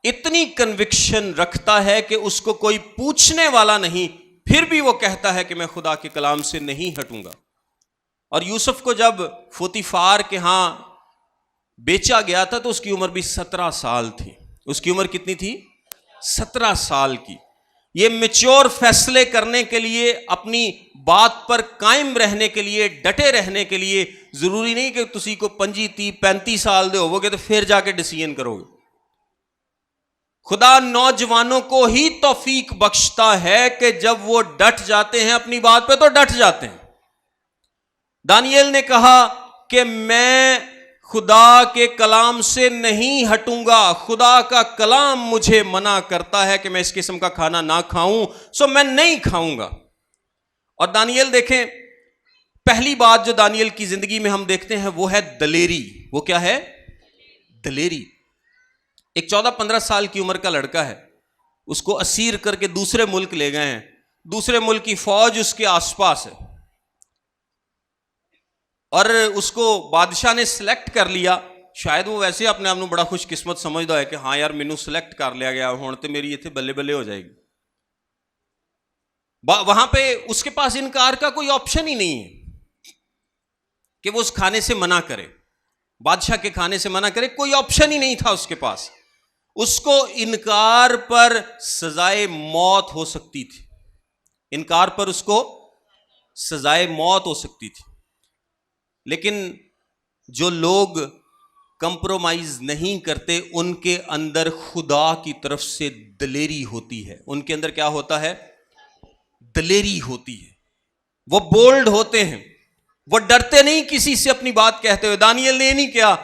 اتنی کنوکشن رکھتا ہے کہ اس کو کوئی پوچھنے والا نہیں، پھر بھی وہ کہتا ہے کہ میں خدا کے کلام سے نہیں ہٹوں گا۔ اور یوسف کو جب فوتیفار کے ہاں بیچا گیا تھا تو اس کی عمر بھی 17 سال تھی۔ اس کی عمر کتنی تھی؟ 17 سال کی۔ یہ میچور فیصلے کرنے کے لیے، اپنی بات پر قائم رہنے کے لیے، ڈٹے رہنے کے لیے، ضروری نہیں کہ تسی کو 25 30 35 سال دے ہوو گے تو پھر جا کے ڈیسیژن کرو گے۔ خدا نوجوانوں کو ہی توفیق بخشتا ہے کہ جب وہ ڈٹ جاتے ہیں اپنی بات پہ تو ڈٹ جاتے ہیں۔ دانیل نے کہا کہ میں خدا کے کلام سے نہیں ہٹوں گا، خدا کا کلام مجھے منع کرتا ہے کہ میں اس قسم کا کھانا نہ کھاؤں، سو میں نہیں کھاؤں گا۔ اور دانیل دیکھیں، پہلی بات جو دانیل کی زندگی میں ہم دیکھتے ہیں وہ ہے دلیری۔ وہ کیا ہے؟ دلیری۔ ایک 14-15 سال کی عمر کا لڑکا ہے، اس کو اسیر کر کے دوسرے ملک لے گئے ہیں، دوسرے ملک کی فوج اس کے آس پاس ہے، اور اس کو بادشاہ نے سلیکٹ کر لیا۔ شاید وہ ویسے اپنے آپ کو بڑا خوش قسمت سمجھتا ہے کہ ہاں یار مینوں سلیکٹ کر لیا گیا، ہوں تو میری اتنے بلے بلے ہو جائے گی۔ وہاں پہ اس کے پاس انکار کا کوئی آپشن ہی نہیں ہے کہ وہ اس کھانے سے منع کرے، بادشاہ کے کھانے سے منع کرے، کوئی آپشن ہی نہیں تھا اس کے پاس۔ اس کو انکار پر سزائے موت ہو سکتی تھی، انکار پر اس کو سزائے موت ہو سکتی تھی. لیکن جو لوگ کمپرومائز نہیں کرتے ان کے اندر خدا کی طرف سے دلیری ہوتی ہے. ان کے اندر کیا ہوتا ہے؟ دلیری ہوتی ہے. وہ بولڈ ہوتے ہیں, وہ ڈرتے نہیں کسی سے اپنی بات کہتے ہوئے. دانیل نے یہ نہیں کیا,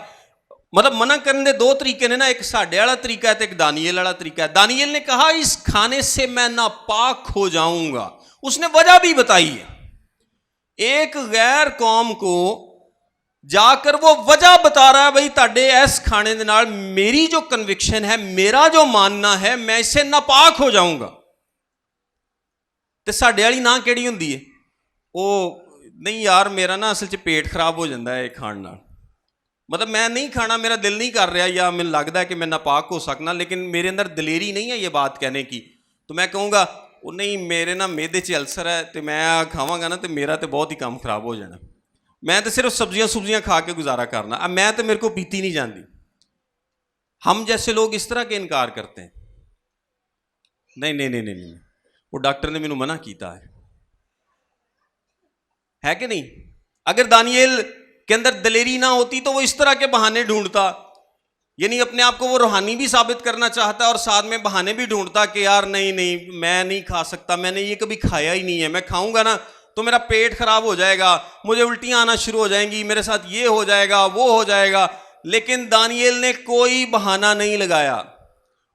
مطلب منع کرنے دو طریقے نے نا, ایک ساڈے والا طریقہ ہے تو ایک دانیل والا طریقہ ہے. دانیل نے کہا اس کھانے سے میں ناپاک ہو جاؤں گا. اس نے وجہ بھی بتائی ہے. ایک غیر قوم کو جا کر وہ وجہ بتا رہا ہے, بھائی تاڈے ایس کھانے دے نال میری جو کنوکشن ہے, میرا جو ماننا ہے, میں اس سے ناپاک ہو جاؤں گا. تے ساڈے والی نہ کیڑی ہوندی ہے, وہ نہیں یار میرا نا اصل چ پیٹ خراب ہو جاتا ہے کھان نال, مطلب میں نہیں کھانا, میرا دل نہیں کر رہا, یا مجھے لگتا ہے کہ میں ناپاک ہو سکنا, لیکن میرے اندر دلیری نہیں ہے یہ بات کہنے کی. تو میں کہوں گا وہ نہیں, میرے نا میدے چ السر ہے, تو میں کھاواں گا نا تو میرا تو بہت ہی کام خراب ہو جانا. میں تو صرف سبزیاں کھا کے گزارا کرنا, اب میں تو میرے کو پیتی نہیں جاندی. ہم جیسے لوگ اس طرح کے انکار کرتے ہیں. نہیں نہیں نہیں نہیں, وہ ڈاکٹر نے مینوں منع کیتا ہے کہ نہیں. اگر دانیل کے اندر دلیری نہ ہوتی تو وہ اس طرح کے بہانے ڈھونڈتا, یعنی اپنے آپ کو وہ روحانی بھی ثابت کرنا چاہتا اور ساتھ میں بہانے بھی ڈھونڈتا کہ یار نہیں میں نہیں کھا سکتا, میں نے یہ کبھی کھایا ہی نہیں ہے, میں کھاؤں گا نا تو میرا پیٹ خراب ہو جائے گا, مجھے الٹیاں آنا شروع ہو جائیں گی, میرے ساتھ یہ ہو جائے گا وہ ہو جائے گا. لیکن دانیل نے کوئی بہانہ نہیں لگایا.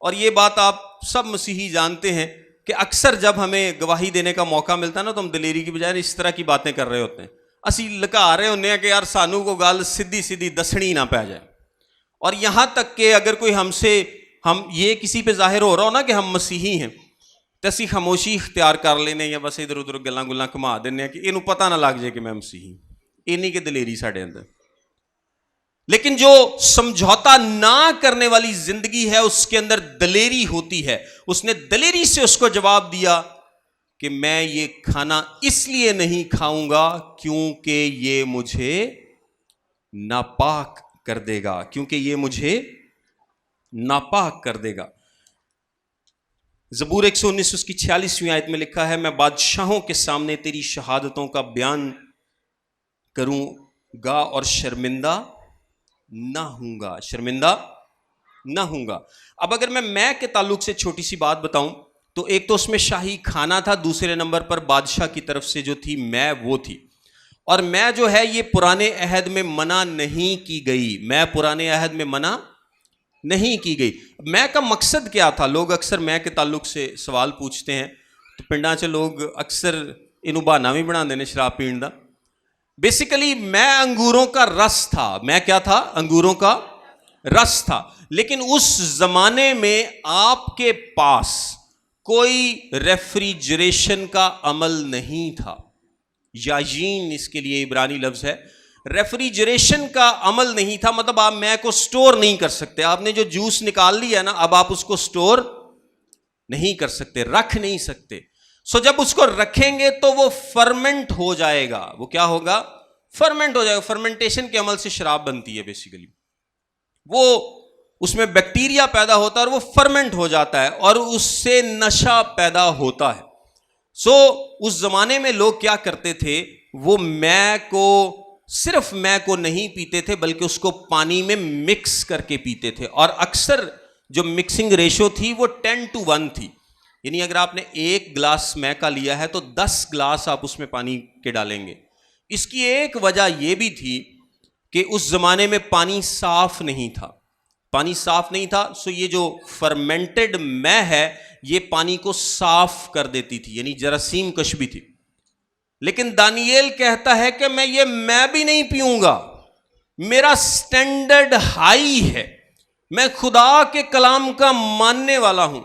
اور یہ بات آپ سب مسیحی جانتے ہیں کہ اکثر جب ہمیں گواہی دینے کا موقع ملتا ہے نا, تو ہم دلیری کی بجائے اس طرح کی باتیں کر رہے ہوتے ہیں. اسی لکا رہے ہوتے ہیں کہ یار سانو کو گل سیدھی دسنی نہ پہ جائے. اور یہاں تک کہ اگر کوئی ہم یہ کسی پہ ظاہر ہو رہا ہو نا کہ ہم مسیحی ہیں, تو اسی خاموشی اختیار کر لینے, یا بس ادھر ادھر گلاں گھما دینے کہ یہ پتہ نہ لگ جائے کہ میں مسیحی. اینی کہ دلیری ساڈے اندر. لیکن جو سمجھوتا نہ کرنے والی زندگی ہے اس کے اندر دلیری ہوتی ہے. اس نے دلیری سے اس کو جواب دیا کہ میں یہ کھانا اس لیے نہیں کھاؤں گا کیونکہ یہ مجھے ناپاک کر دے گا, کیونکہ یہ مجھے ناپاک کر دے گا. زبور 119 اس کی 46ویں آیت میں لکھا ہے, میں بادشاہوں کے سامنے تیری شہادتوں کا بیان کروں گا اور شرمندہ نہ ہوں گا, شرمندہ نہ ہوں گا. اب اگر میں کے تعلق سے چھوٹی سی بات بتاؤں تو ایک تو اس میں شاہی کھانا تھا, دوسرے نمبر پر بادشاہ کی طرف سے جو تھی میں وہ تھی. اور میں جو ہے یہ پرانے عہد میں منع نہیں کی گئی, میں پرانے عہد میں منع نہیں کی گئی. میں کا مقصد کیا تھا؟ لوگ اکثر میں کے تعلق سے سوال پوچھتے ہیں, تو پنڈاں چ لوگ اکثر انہوں بہانا بھی بنا دینے شراب پین دا. بیسیکلی میں انگوروں کا رس تھا. میں کیا تھا؟ انگوروں کا رس تھا. لیکن اس زمانے میں آپ کے پاس کوئی ریفریجریشن کا عمل نہیں تھا. یاجین اس کے لیے عبرانی لفظ ہے. ریفریجریشن کا عمل نہیں تھا, مطلب آپ میں کو سٹور نہیں کر سکتے. آپ نے جو جوس نکال لیا نا, اب آپ اس کو سٹور نہیں کر سکتے, رکھ نہیں سکتے. سو جب اس کو رکھیں گے تو وہ فرمنٹ ہو جائے گا. وہ کیا ہوگا؟ فرمنٹ ہو جائے گا. فرمنٹیشن کے عمل سے شراب بنتی ہے بیسیکلی. وہ اس میں بیکٹیریا پیدا ہوتا ہے اور وہ فرمنٹ ہو جاتا ہے اور اس سے نشہ پیدا ہوتا ہے. سو اس زمانے میں لوگ کیا کرتے تھے, وہ صرف میں کو نہیں پیتے تھے بلکہ اس کو پانی میں مکس کر کے پیتے تھے. اور اکثر جو مکسنگ ریشو تھی وہ 10:1 تھی. یعنی اگر آپ نے 1 گلاس میں کا لیا ہے تو 10 گلاس آپ اس میں پانی کے ڈالیں گے. اس کی ایک وجہ یہ بھی تھی کہ اس زمانے میں پانی صاف نہیں تھا. پانی صاف نہیں تھا, سو یہ جو فرمنٹڈ میں ہے یہ پانی کو صاف کر دیتی تھی, یعنی جراثیم کش بھی تھی. لیکن دانیل کہتا ہے کہ میں یہ میں بھی نہیں پیوں گا, میرا سٹینڈرڈ ہائی ہے, میں خدا کے کلام کا ماننے والا ہوں.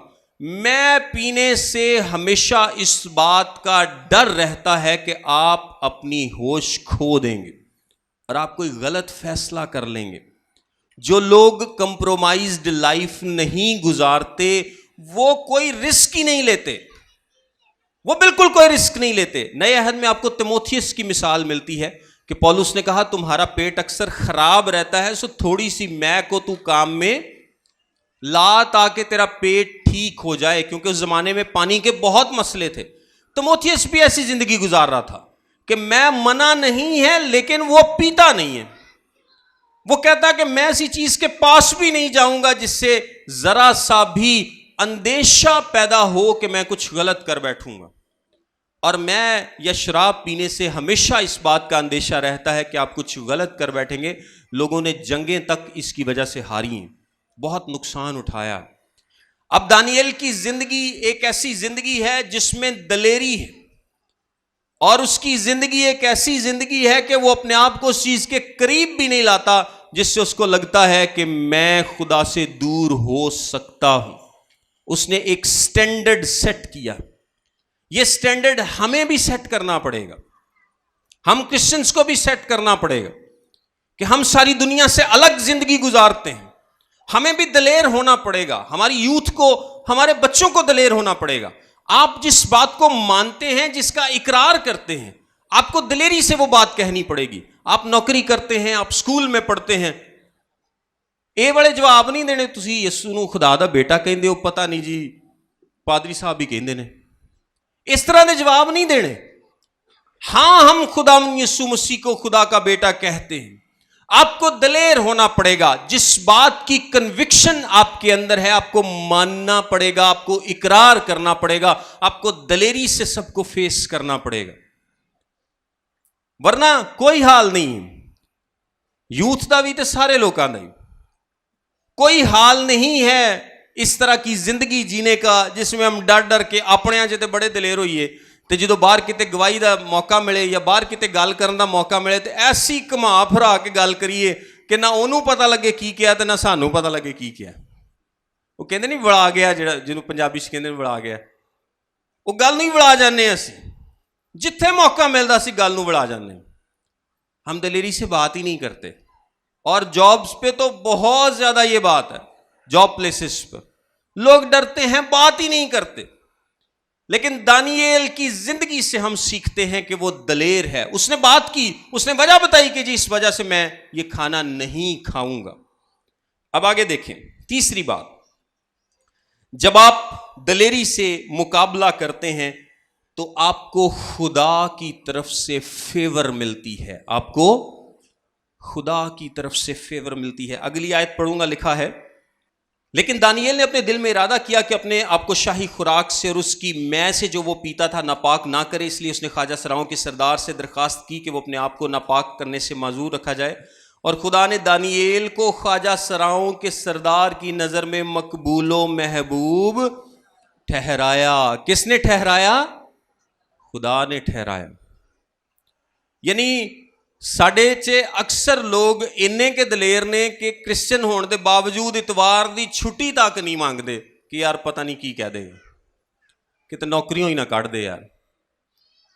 میں پینے سے ہمیشہ اس بات کا ڈر رہتا ہے کہ آپ اپنی ہوش کھو دیں گے اور آپ کوئی غلط فیصلہ کر لیں گے. جو لوگ کمپرومائزڈ لائف نہیں گزارتے وہ کوئی رسک ہی نہیں لیتے, وہ بالکل کوئی رسک نہیں لیتے. نئے عہد میں آپ کو تیموتھیوس کی مثال ملتی ہے کہ پولس نے کہا تمہارا پیٹ اکثر خراب رہتا ہے, سو تھوڑی سی میں کو تو کام میں لا تاکہ تیرا پیٹ ٹھیک ہو جائے, کیونکہ اس زمانے میں پانی کے بہت مسئلے تھے. تیموتھیوس بھی ایسی زندگی گزار رہا تھا کہ میں منع نہیں ہے لیکن وہ پیتا نہیں ہے. وہ کہتا کہ میں ایسی چیز کے پاس بھی نہیں جاؤں گا جس سے ذرا سا بھی اندیشہ پیدا ہو کہ میں کچھ غلط کر بیٹھوں گا. اور میں یا شراب پینے سے ہمیشہ اس بات کا اندیشہ رہتا ہے کہ آپ کچھ غلط کر بیٹھیں گے. لوگوں نے جنگیں تک اس کی وجہ سے ہاری ہیں, بہت نقصان اٹھایا. اب دانیل کی زندگی ایک ایسی زندگی ہے جس میں دلیری ہے, اور اس کی زندگی ایک ایسی زندگی ہے کہ وہ اپنے آپ کو اس چیز کے قریب بھی نہیں لاتا جس سے اس کو لگتا ہے کہ میں خدا سے دور ہو سکتا ہوں. اس نے ایک سٹینڈرڈ سیٹ کیا. یہ سٹینڈرڈ ہمیں بھی سیٹ کرنا پڑے گا, ہم کرسچنز کو بھی سیٹ کرنا پڑے گا کہ ہم ساری دنیا سے الگ زندگی گزارتے ہیں. ہمیں بھی دلیر ہونا پڑے گا, ہماری یوتھ کو, ہمارے بچوں کو دلیر ہونا پڑے گا. آپ جس بات کو مانتے ہیں, جس کا اقرار کرتے ہیں, آپ کو دلیری سے وہ بات کہنی پڑے گی. آپ نوکری کرتے ہیں, آپ سکول میں پڑھتے ہیں, اے بڑے جواب نہیں دینے تسی یسو نو خدا دا بیٹا کہندے ہو, پتہ نہیں جی پادری صاحب بھی کہندے نے, اس طرح دے جواب نہیں دینے. ہاں ہم خدا یسوع مسیح کو خدا کا بیٹا کہتے ہیں. آپ کو دلیر ہونا پڑے گا, جس بات کی کنوکشن آپ کے اندر ہے آپ کو ماننا پڑے گا, آپ کو اقرار کرنا پڑے گا, آپ کو دلیری سے سب کو فیس کرنا پڑے گا, ورنہ کوئی حال نہیں. یوتھ دا بھی تے سارے لوکاں دا کوئی حال نہیں ہے اس طرح کی زندگی جینے کا جس میں ہم ڈر ڈر کے اپنے جے تے بڑے دلیر ہوئیے تے جدو باہر کتے گواہی دا موقع ملے یا باہر کتے گل کرن دا موقع ملے تے ایسی کما پھرا کے گل کریے کہ نہ انہوں پتہ لگے کی کیا تے نہ سانوں پتہ لگے کی کیا. وہ کہندے نہیں وڑا گیا, جڑا جنوں پنجابی چ کہندے وڑا گیا, وہ گل نہیں وڑا جانے اسی, جتھے موقع ملدا سی گل نوں وڑا جانے. ہم دلیری سے بات ہی نہیں کرتے, اور جابز پہ تو بہت زیادہ یہ بات ہے. جاب پلیسز پر لوگ ڈرتے ہیں, بات ہی نہیں کرتے. لیکن دانییل کی زندگی سے ہم سیکھتے ہیں کہ وہ دلیر ہے. اس نے بات کی, اس نے وجہ بتائی کہ جی اس وجہ سے میں یہ کھانا نہیں کھاؤں گا. اب آگے دیکھیں تیسری بات, جب آپ دلیری سے مقابلہ کرتے ہیں تو آپ کو خدا کی طرف سے فیور ملتی ہے, آپ کو خدا کی طرف سے فیور ملتی ہے. اگلی آیت پڑھوں گا, لکھا ہے لیکن دانییل نے اپنے دل میں ارادہ کیا کہ اپنے آپ کو شاہی خوراک سے اور اس کی مے سے جو وہ پیتا تھا ناپاک نہ کرے. اس لیے اس نے خواجہ سراؤں کے سردار سے درخواست کی کہ وہ اپنے آپ کو ناپاک کرنے سے معذور رکھا جائے, اور خدا نے دانییل کو خواجہ سراؤں کے سردار کی نظر میں مقبول و محبوب ٹھہرایا. کس نے ٹھہرایا؟ خدا نے ٹھہرایا. یعنی ساڈے چے اکثر لوگ انے کے دلیر نے کہ کرسچن ہون دے باوجود اتوار دی چھٹی تک نہیں مانگ دے کہ یار پتہ نہیں کی کہہ دے گا, کہ نوکریوں ہی نہ کاٹ دے. یار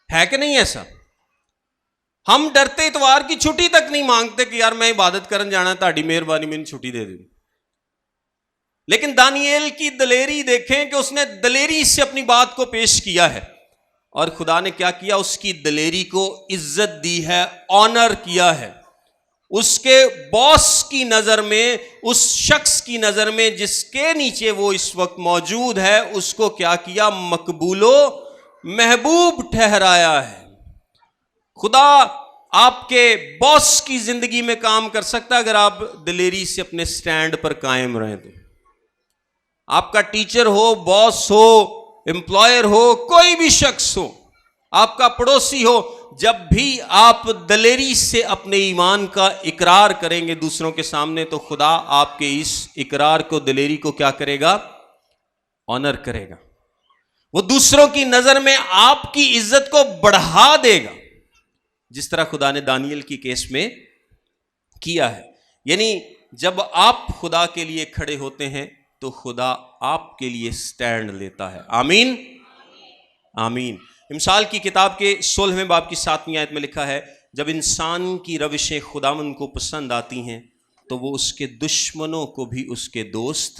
ہے کہ نہیں ایسا؟ ہم ڈرتے اتوار کی چھٹی تک نہیں مانگتے کہ یار میں عبادت کرن جانا, تہاڈی مہربانی مینوں چھٹی دے دے. لیکن دانییل کی دلیری دیکھیں کہ اس نے دلیری سے اپنی بات کو پیش کیا ہے, اور خدا نے کیا کیا, اس کی دلیری کو عزت دی ہے, آنر کیا ہے. اس کے باس کی نظر میں, اس شخص کی نظر میں جس کے نیچے وہ اس وقت موجود ہے, اس کو کیا کیا, مقبول و محبوب ٹھہرایا ہے. خدا آپ کے باس کی زندگی میں کام کر سکتا ہے اگر آپ دلیری سے اپنے سٹینڈ پر قائم رہیں. تو آپ کا ٹیچر ہو, باس ہو, امپلائر ہو, کوئی بھی شخص ہو, آپ کا پڑوسی ہو, جب بھی آپ دلیری سے اپنے ایمان کا اقرار کریں گے دوسروں کے سامنے تو خدا آپ کے اس اقرار کو, دلیری کو کیا کرے گا, آنر کرے گا. وہ دوسروں کی نظر میں آپ کی عزت کو بڑھا دے گا, جس طرح خدا نے دانیل کی کیس میں کیا ہے. یعنی جب آپ خدا کے لیے کھڑے ہوتے ہیں تو خدا آپ کے لیے سٹینڈ لیتا ہے. آمین آمین. امثال کی کتاب کے 16ویں باب کی 7ویں آیت میں لکھا ہے, جب انسان کی روشیں خداوند کو پسند آتی ہیں تو وہ اس کے دشمنوں کو بھی اس کے دوست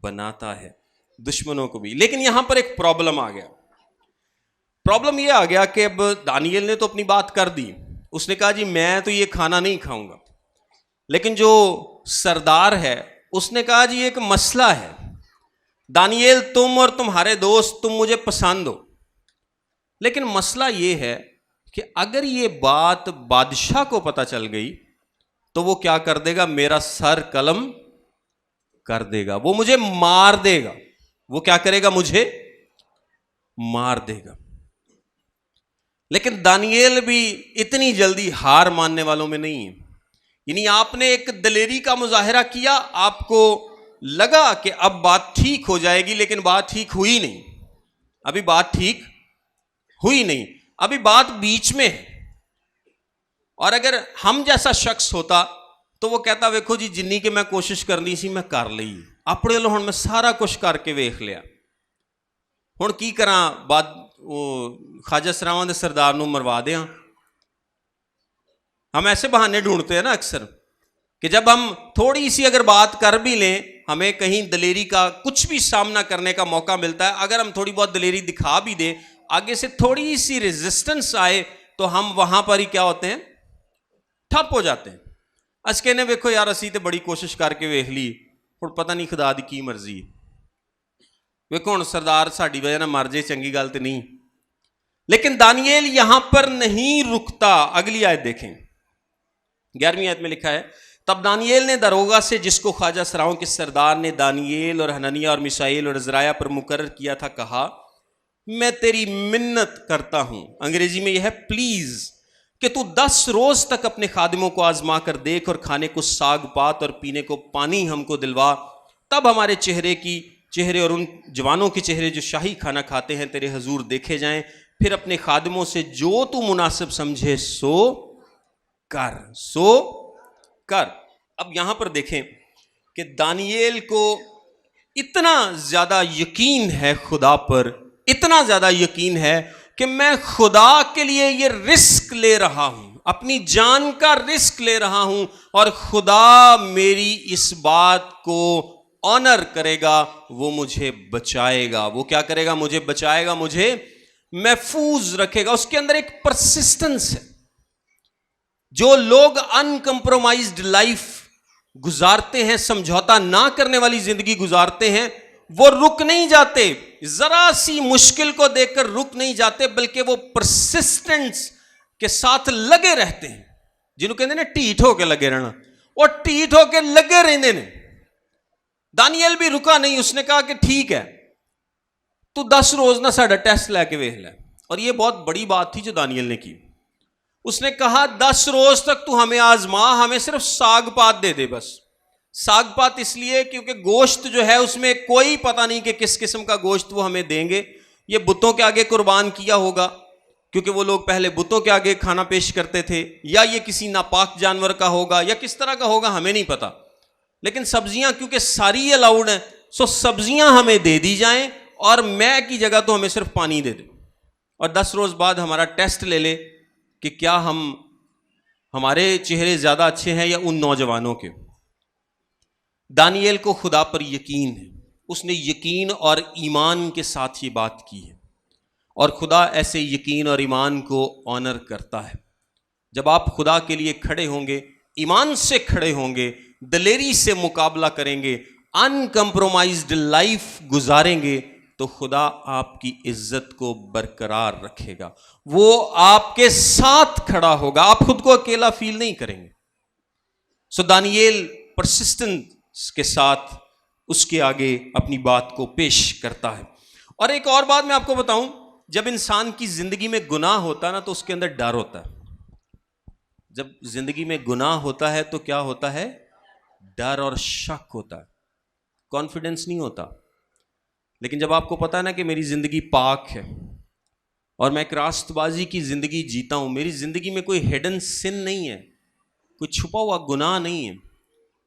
بناتا ہے, دشمنوں کو بھی. لیکن یہاں پر ایک پرابلم آ گیا. پرابلم یہ آ گیا کہ اب دانیل نے تو اپنی بات کر دی, اس نے کہا جی میں تو یہ کھانا نہیں کھاؤں گا. لیکن جو سردار ہے اس نے کہا جی ایک مسئلہ ہے, دانیل تم اور تمہارے دوست تم مجھے پسند ہو, لیکن مسئلہ یہ ہے کہ اگر یہ بات بادشاہ کو پتہ چل گئی تو وہ کیا کر دے گا؟ میرا سر قلم کر دے گا، وہ مجھے مار دے گا۔ وہ کیا کرے گا؟ مجھے مار دے گا۔ لیکن دانییل بھی اتنی جلدی ہار ماننے والوں میں نہیں ہے۔ یعنی آپ نے ایک دلیری کا مظاہرہ کیا، آپ کو لگا کہ اب بات ٹھیک ہو جائے گی، لیکن بات ٹھیک ہوئی نہیں۔ ابھی بات ٹھیک ہوئی نہیں، ابھی بات بیچ میں ہے۔ اور اگر ہم جیسا شخص ہوتا تو وہ کہتا ویکھو جی جنی کہ میں کوشش کرنی سی میں کر لی، اپنے لو ہن میں سارا کچھ کر کے ویکھ لیا، ہن کی کراں؟ بات وہ خواجہ سراواں دے سردار نو مروا دیاں۔ ہم ایسے بہانے ڈھونڈتے ہیں نا اکثر، کہ جب ہم تھوڑی سی اگر بات کر بھی لیں، ہمیں کہیں دلیری کا کچھ بھی سامنا کرنے کا موقع ملتا ہے، اگر ہم تھوڑی بہت دلیری دکھا بھی دیں، آگے سے تھوڑی سی ریزسٹنس آئے تو ہم وہاں پر ہی کیا ہوتے ہیں؟ ٹھپ ہو جاتے ہیں۔ اس کہنے ویکھو یار اسی تے بڑی کوشش کر کے ویکھ لی، ہن پتہ نہیں خدا دی کی مرضی ہے، ویکھو ہن سردار ساڈی وجہ نہ مر جائے، چنگی گل تے نہیں۔ لیکن دانییل یہاں پر نہیں رکتا۔ اگلی آیت دیکھیں، 11ویں آیت میں لکھا ہے، تب دانییل نے داروغہ سے، جس کو خواجہ سراؤں کے سردار نے دانییل اور حنانیہ اور میشائیل اور عزرائیل پر مقرر کیا تھا، کہا میں تیری منت کرتا ہوں، انگریزی میں یہ ہے پلیز، کہ تو 10 روز تک اپنے خادموں کو آزما کر دیکھ، اور کھانے کو ساگ پات اور پینے کو پانی ہم کو دلوا، تب ہمارے چہرے اور ان جوانوں کے چہرے جو شاہی کھانا کھاتے ہیں تیرے حضور دیکھے جائیں، پھر اپنے خادموں سے جو تو مناسب سمجھے سو کر۔ اب یہاں پر دیکھیں کہ دانییل کو اتنا زیادہ یقین ہے خدا پر، اتنا زیادہ یقین ہے کہ میں خدا کے لیے یہ رسک لے رہا ہوں، اپنی جان کا رسک لے رہا ہوں، اور خدا میری اس بات کو آنر کرے گا، وہ مجھے بچائے گا۔ وہ کیا کرے گا؟ مجھے بچائے گا، مجھے محفوظ رکھے گا۔ اس کے اندر ایک پرسسٹنس ہے۔ جو لوگ ان کمپرومائزڈ لائف گزارتے ہیں، سمجھوتا نہ کرنے والی زندگی گزارتے ہیں، وہ رک نہیں جاتے، ذرا سی مشکل کو دیکھ کر رک نہیں جاتے، بلکہ وہ پرسسٹنس کے ساتھ لگے رہتے ہیں، جنہوں کہتے ہیں ٹھیٹ ہو کے لگے رہنا، اور ٹھیٹ ہو کے لگے رہنے نے۔ دانییل بھی رکا نہیں، اس نے کہا کہ ٹھیک ہے تو 10 روز نہ ساڈا ٹیسٹ لے کے ویکھ لے۔ اور یہ بہت بڑی بات تھی جو دانییل نے کی۔ اس نے کہا 10 روز تک تو ہمیں آزما، ہمیں صرف ساگ پات دے دے بس۔ ساگ پات اس لیے کیونکہ گوشت جو ہے اس میں کوئی پتہ نہیں کہ کس قسم کا گوشت وہ ہمیں دیں گے، یہ بتوں کے آگے قربان کیا ہوگا، کیونکہ وہ لوگ پہلے بتوں کے آگے کھانا پیش کرتے تھے، یا یہ کسی ناپاک جانور کا ہوگا، یا کس طرح کا ہوگا ہمیں نہیں پتہ۔ لیکن سبزیاں کیونکہ ساری الاؤڈ ہیں، سو سبزیاں ہمیں دے دی جائیں، اور میں کی جگہ تو ہمیں صرف پانی دے دیں، اور 10 روز بعد ہمارا ٹیسٹ لے لے کہ کیا ہمارے چہرے زیادہ اچھے ہیں یا ان نوجوانوں کے۔ دانییل کو خدا پر یقین ہے، اس نے یقین اور ایمان کے ساتھ یہ بات کی ہے، اور خدا ایسے یقین اور ایمان کو آنر کرتا ہے۔ جب آپ خدا کے لیے کھڑے ہوں گے، ایمان سے کھڑے ہوں گے، دلیری سے مقابلہ کریں گے، ان کمپرومائزڈ لائف گزاریں گے، تو خدا آپ کی عزت کو برقرار رکھے گا، وہ آپ کے ساتھ کھڑا ہوگا، آپ خود کو اکیلا فیل نہیں کریں گے۔ سو دانییل پرسسٹنس کے ساتھ اس کے آگے اپنی بات کو پیش کرتا ہے۔ اور ایک اور بات میں آپ کو بتاؤں، جب انسان کی زندگی میں گناہ ہوتا ہے نا تو اس کے اندر ڈر ہوتا ہے۔ جب زندگی میں گناہ ہوتا ہے تو کیا ہوتا ہے؟ ڈر اور شک ہوتا ہے، کانفیڈنس نہیں ہوتا۔ لیکن جب آپ کو پتا ہے نا کہ میری زندگی پاک ہے اور میں ایک راست بازی کی زندگی جیتا ہوں، میری زندگی میں کوئی ہیڈن سن نہیں ہے، کوئی چھپا ہوا گناہ نہیں ہے،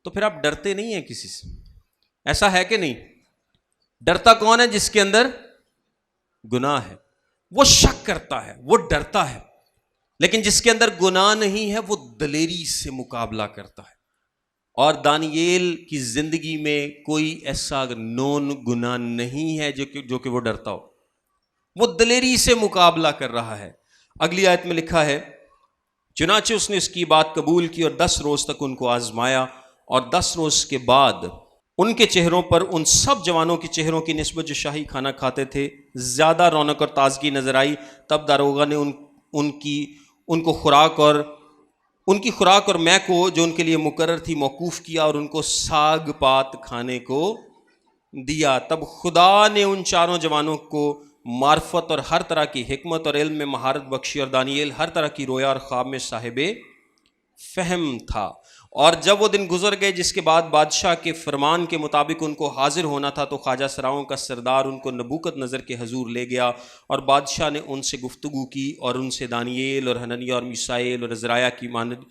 تو پھر آپ ڈرتے نہیں ہیں کسی سے۔ ایسا ہے کہ نہیں؟ ڈرتا کون ہے؟ جس کے اندر گناہ ہے، وہ شک کرتا ہے، وہ ڈرتا ہے۔ لیکن جس کے اندر گناہ نہیں ہے وہ دلیری سے مقابلہ کرتا ہے۔ اور دانییل کی زندگی میں کوئی ایسا نون گناہ نہیں ہے جو کہ وہ ڈرتا ہو، وہ دلیری سے مقابلہ کر رہا ہے۔ اگلی آیت میں لکھا ہے، چنانچہ اس نے اس کی بات قبول کی اور 10 روز تک ان کو آزمایا، اور 10 روز کے بعد ان کے چہروں پر ان سب جوانوں کے چہروں کی نسبت جو شاہی کھانا کھاتے تھے زیادہ رونق اور تازگی نظر آئی۔ تب داروغہ نے ان ان کو خوراک اور مے کو جو ان کے لیے مقرر تھی موقوف کیا اور ان کو ساگ پات کھانے کو دیا۔ تب خدا نے ان چاروں جوانوں کو معرفت اور ہر طرح کی حکمت اور علم میں مہارت بخشی، اور دانییل ہر طرح کی رویا اور خواب میں صاحب فہم تھا۔ اور جب وہ دن گزر گئے جس کے بعد بادشاہ کے فرمان کے مطابق ان کو حاضر ہونا تھا، تو خواجہ سراؤں کا سردار ان کو نبوکت نظر کے حضور لے گیا، اور بادشاہ نے ان سے گفتگو کی، اور ان سے دانییل اور حننیہ اور میشائیل اور عزرایہ کی مانند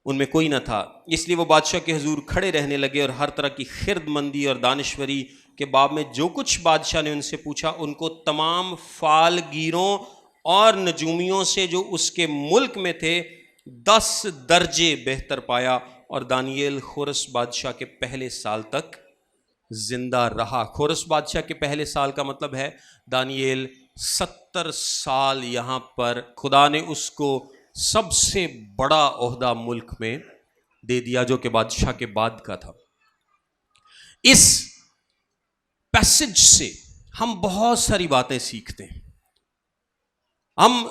ان میں کوئی نہ تھا۔ اس لیے وہ بادشاہ کے حضور کھڑے رہنے لگے، اور ہر طرح کی خرد مندی اور دانشوری کے باب میں جو کچھ بادشاہ نے ان سے پوچھا، ان کو تمام فال گیروں اور نجومیوں سے جو اس کے ملک میں تھے 10 درجے بہتر پایا۔ اور دانییل خورس بادشاہ کے پہلے سال تک زندہ رہا۔ خورس بادشاہ کے پہلے سال کا مطلب ہے دانییل 70 سال یہاں پر خدا نے اس کو سب سے بڑا عہدہ ملک میں دے دیا، جو کہ بادشاہ کے بعد کا تھا۔ اس پیسج سے ہم بہت ساری باتیں سیکھتے ہیں۔ ہم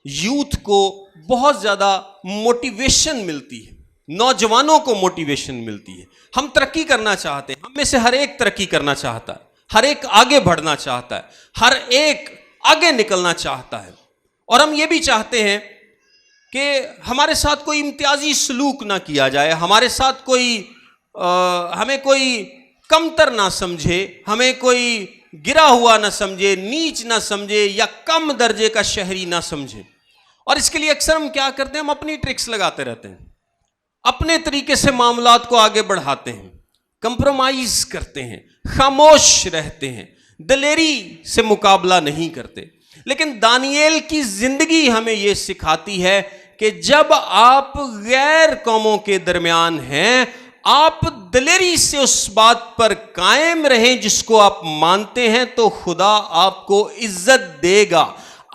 یوتھ کو بہت زیادہ موٹیویشن ملتی ہے، نوجوانوں کو موٹیویشن ملتی ہے۔ ہم ترقی کرنا چاہتے ہیں، ہم میں سے ہر ایک ترقی کرنا چاہتا ہے، ہر ایک آگے بڑھنا چاہتا ہے، ہر ایک آگے نکلنا چاہتا ہے، اور ہم یہ بھی چاہتے ہیں کہ ہمارے ساتھ کوئی امتیازی سلوک نہ کیا جائے، ہمارے ساتھ ہمیں کوئی کمتر نہ سمجھے، ہمیں کوئی گرا ہوا نہ سمجھے، نیچ نہ سمجھے، یا کم درجے کا شہری نہ سمجھے۔ اور اس کے لیے اکثر ہم کیا کرتے ہیں، ہم اپنی ٹرکس لگاتے رہتے ہیں، اپنے طریقے سے معاملات کو آگے بڑھاتے ہیں، کمپرومائز کرتے ہیں، خاموش رہتے ہیں، دلیری سے مقابلہ نہیں کرتے۔ لیکن دانییل کی زندگی ہمیں یہ سکھاتی ہے کہ جب آپ غیر قوموں کے درمیان ہیں، آپ دلیری سے اس بات پر قائم رہیں جس کو آپ مانتے ہیں، تو خدا آپ کو عزت دے گا۔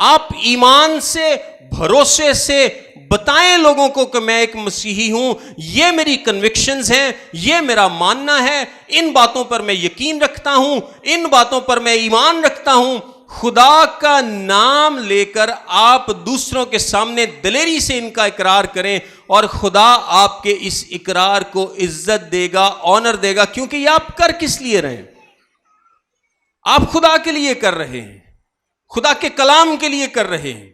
آپ ایمان سے، بھروسے سے بتائیں لوگوں کو کہ میں ایک مسیحی ہوں، یہ میری کنوکشنز ہیں، یہ میرا ماننا ہے، ان باتوں پر میں یقین رکھتا ہوں، ان باتوں پر میں ایمان رکھتا ہوں۔ خدا کا نام لے کر آپ دوسروں کے سامنے دلیری سے ان کا اقرار کریں، اور خدا آپ کے اس اقرار کو عزت دے گا، آنر دے گا، کیونکہ یہ آپ کر کس لیے رہے ہیں؟ آپ خدا کے لیے کر رہے ہیں، خدا کے کلام کے لیے کر رہے ہیں۔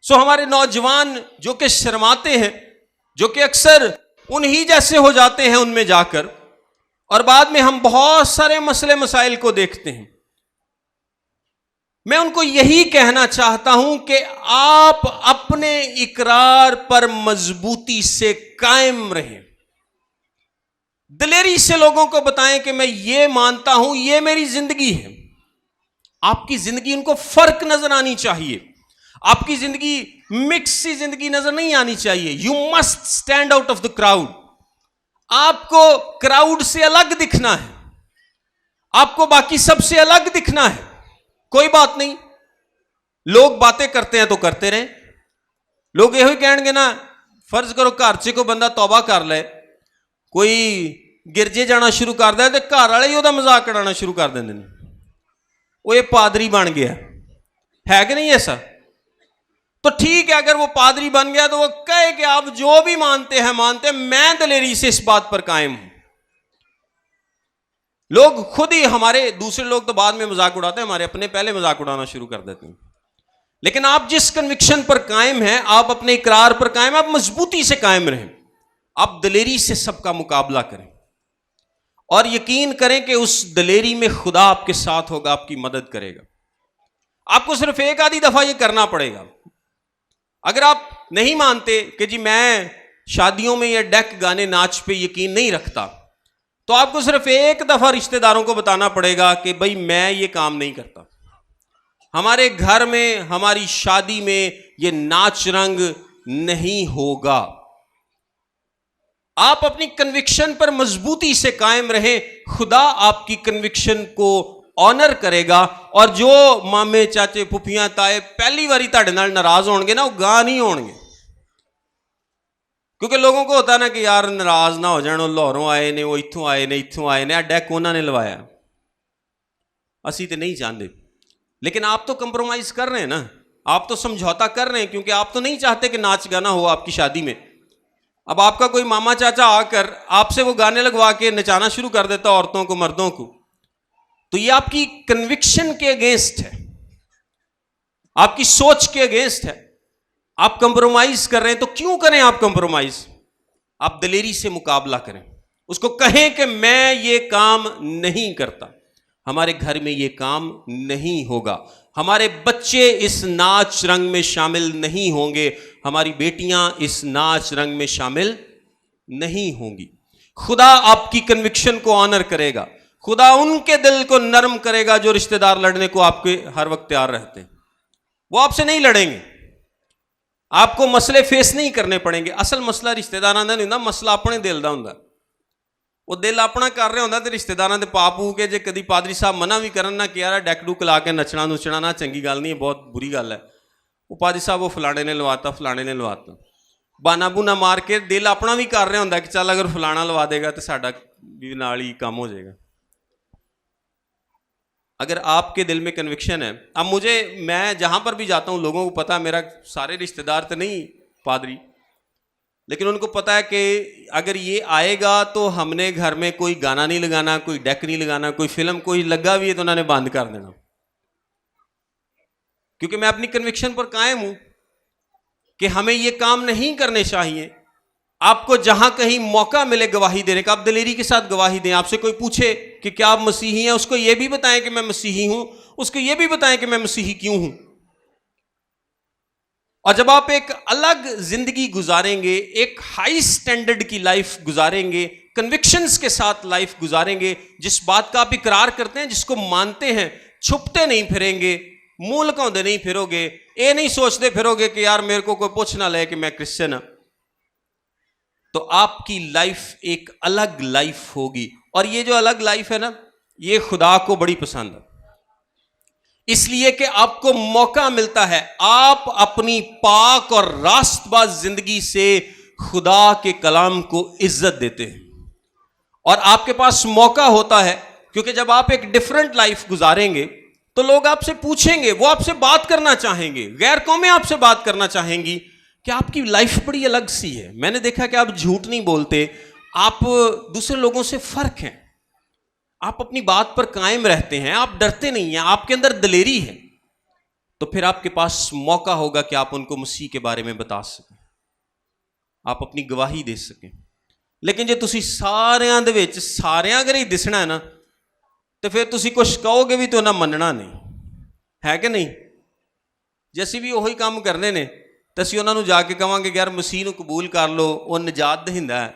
ہمارے نوجوان جو کہ شرماتے ہیں، جو کہ اکثر انہی جیسے ہو جاتے ہیں ان میں جا کر، اور بعد میں ہم بہت سارے مسئلے مسائل کو دیکھتے ہیں، میں ان کو یہی کہنا چاہتا ہوں کہ آپ اپنے اقرار پر مضبوطی سے قائم رہیں، دلیری سے لوگوں کو بتائیں کہ میں یہ مانتا ہوں، یہ میری زندگی ہے۔ آپ کی زندگی ان کو فرق نظر آنی چاہیے، آپ کی زندگی مکس سی زندگی نظر نہیں آنی چاہیے۔ You must stand out of the crowd, آپ کو کراؤڈ سے الگ دکھنا ہے، آپ کو باقی سب سے الگ دکھنا ہے۔ کوئی بات نہیں، لوگ باتیں کرتے ہیں تو کرتے رہیں، لوگ یہ کہیں گے نا، فرض کرو گھر کو بندہ توبہ کر لے، کوئی گرجے جانا شروع کر دے تو گھر والے ہی وہ مذاق اڑانا شروع کر دیں، وہ یہ پادری بن گیا ہے کہ نہیں ایسا؟ تو ٹھیک ہے، اگر وہ پادری بن گیا تو وہ کہے کہ آپ جو بھی مانتے ہیں مانتے ہیں، میں دلیری سے اس بات پر قائم ہوں۔ لوگ خود ہی، ہمارے دوسرے لوگ تو بعد میں مذاق اڑاتے ہیں، ہمارے اپنے پہلے مذاق اڑانا شروع کر دیتے ہیں۔ لیکن آپ جس کنوکشن پر قائم ہیں، آپ اپنے اقرار پر قائم، آپ مضبوطی سے قائم رہیں، آپ دلیری سے سب کا مقابلہ کریں، اور یقین کریں کہ اس دلیری میں خدا آپ کے ساتھ ہوگا، آپ کی مدد کرے گا۔ آپ کو صرف ایک آدھی دفعہ یہ کرنا پڑے گا۔ اگر آپ نہیں مانتے کہ جی میں شادیوں میں یا ڈیک گانے ناچ پہ یقین نہیں رکھتا، تو آپ کو صرف ایک دفعہ رشتہ داروں کو بتانا پڑے گا کہ بھائی میں یہ کام نہیں کرتا، ہمارے گھر میں، ہماری شادی میں یہ ناچ رنگ نہیں ہوگا۔ آپ اپنی کنوکشن پر مضبوطی سے قائم رہیں، خدا آپ کی کنوکشن کو آنر کرے گا، اور جو مامے چاچے پھپھیاں تائے پہلی باری تہاڈے نال ناراض ہون گے نا، وہ گاہ نہیں ہون گے، کیونکہ لوگوں کو ہوتا نا کہ یار ناراض نہ ہو جان، وہ لاہوروں آئے نے، وہ اتھوں آئے نے، ڈیک انہوں نے لوایا، اسی تے نہیں چاہتے۔ لیکن آپ تو کمپرومائز کر رہے ہیں نا، آپ تو سمجھوتا کر رہے ہیں کیونکہ آپ تو نہیں چاہتے کہ ناچ گانا ہو آپ کی شادی میں. اب آپ کا کوئی ماما چاچا آ کر آپ سے وہ گانے لگوا کے نچانا شروع کر دیتا عورتوں کو مردوں کو, تو یہ آپ کی کنوکشن کے اگینسٹ ہے, آپ کی سوچ کے اگینسٹ ہے. آپ کمپرومائز کر رہے ہیں, تو کیوں کریں آپ کمپرومائز؟ آپ دلیری سے مقابلہ کریں, اس کو کہیں کہ میں یہ کام نہیں کرتا, ہمارے گھر میں یہ کام نہیں ہوگا, ہمارے بچے اس ناچ رنگ میں شامل نہیں ہوں گے, ہماری بیٹیاں اس ناچ رنگ میں شامل نہیں ہوں گی. خدا آپ کی کنوکشن کو آنر کرے گا, خدا ان کے دل کو نرم کرے گا جو رشتہ دار لڑنے کو آپ کے ہر وقت تیار رہتے ہیں. وہ آپ سے نہیں لڑیں گے, آپ کو مسئلے فیس نہیں کرنے پڑیں گے. اصل مسئلہ رشتہ داراں دا نہیں ہوندا, مسئلہ اپنے دل دا ہوندا. وہ دل اپنا کر رہے ہوندا تے رشتہ داراں دے پا پو کے جے کدی پادری صاحب منع بھی کرن نہ کہ یار ڈیک ڈوک لا کے نچنا نچنا نہ چنگی گل نہیں, بہت بری گل ہے. وہ پادری صاحب وہ فلانے نے لواتا, فلانے نے لواتا, بانا بونا مار کے دل اپنا بھی کر رہا ہوندا کہ چل اگر فلانا لوا دے گا تو ساڈا بھی نال ہی کام ہو جائے گا. اگر آپ کے دل میں کنوکشن ہے, اب میں جہاں پر بھی جاتا ہوں لوگوں کو پتا ہے میرا سارے رشتہ دار تو نہیں پادری, لیکن ان کو پتا ہے کہ اگر یہ آئے گا تو ہم نے گھر میں کوئی گانا نہیں لگانا, کوئی ڈیک نہیں لگانا, کوئی فلم کوئی لگا بھی ہے تو انہوں نے بند کر دینا, کیونکہ میں اپنی کنوکشن پر قائم ہوں کہ ہمیں یہ کام نہیں کرنے چاہیے. آپ کو جہاں کہیں موقع ملے گواہی دینے کا, آپ دلیری کے ساتھ گواہی دیں. آپ سے کوئی پوچھے کہ کیا آپ مسیحی ہیں, اس کو یہ بھی بتائیں کہ میں مسیحی ہوں, اس کو یہ بھی بتائیں کہ میں مسیحی کیوں ہوں. اور جب آپ ایک الگ زندگی گزاریں گے, ایک ہائی سٹینڈرڈ کی لائف گزاریں گے, کنوکشنز کے ساتھ لائف گزاریں گے, جس بات کا آپ اقرار کرتے ہیں, جس کو مانتے ہیں, چھپتے نہیں پھریں گے, منہ لکاؤندے نہیں پھرو گے, یہ نہیں سوچتے پھرو گے کہ یار میرے کو کوئی پوچھ نہ لے کہ میں کرسچن ہوں, تو آپ کی لائف ایک الگ لائف ہوگی. اور یہ جو الگ لائف ہے نا, یہ خدا کو بڑی پسند ہے, اس لیے کہ آپ کو موقع ملتا ہے, آپ اپنی پاک اور راست باز زندگی سے خدا کے کلام کو عزت دیتے ہیں. اور آپ کے پاس موقع ہوتا ہے, کیونکہ جب آپ ایک ڈیفرنٹ لائف گزاریں گے تو لوگ آپ سے پوچھیں گے, وہ آپ سے بات کرنا چاہیں گے, غیر قومیں آپ سے بات کرنا چاہیں گی کہ آپ کی لائف بڑی الگ سی ہے. میں نے دیکھا کہ آپ جھوٹ نہیں بولتے, آپ دوسرے لوگوں سے فرق ہیں, آپ اپنی بات پر قائم رہتے ہیں, آپ ڈرتے نہیں ہیں, آپ کے اندر دلیری ہے. تو پھر آپ کے پاس موقع ہوگا کہ آپ ان کو مسیح کے بارے میں بتا سکیں, آپ اپنی گواہی دے سکیں. لیکن جے تسی ساریاں دے وچ ساریاں اگر ہی دسنا ہے نا, تو پھر تسی کچھ کہو گے بھی تو انہاں مننا نہیں ہے کہ نہیں. جیسے بھی وہی کام کرنے نے تو اسی انہوں نے جا کے کہاں گے یار مسیح نو قبول کر لو, وہ نجات دہندا ہے,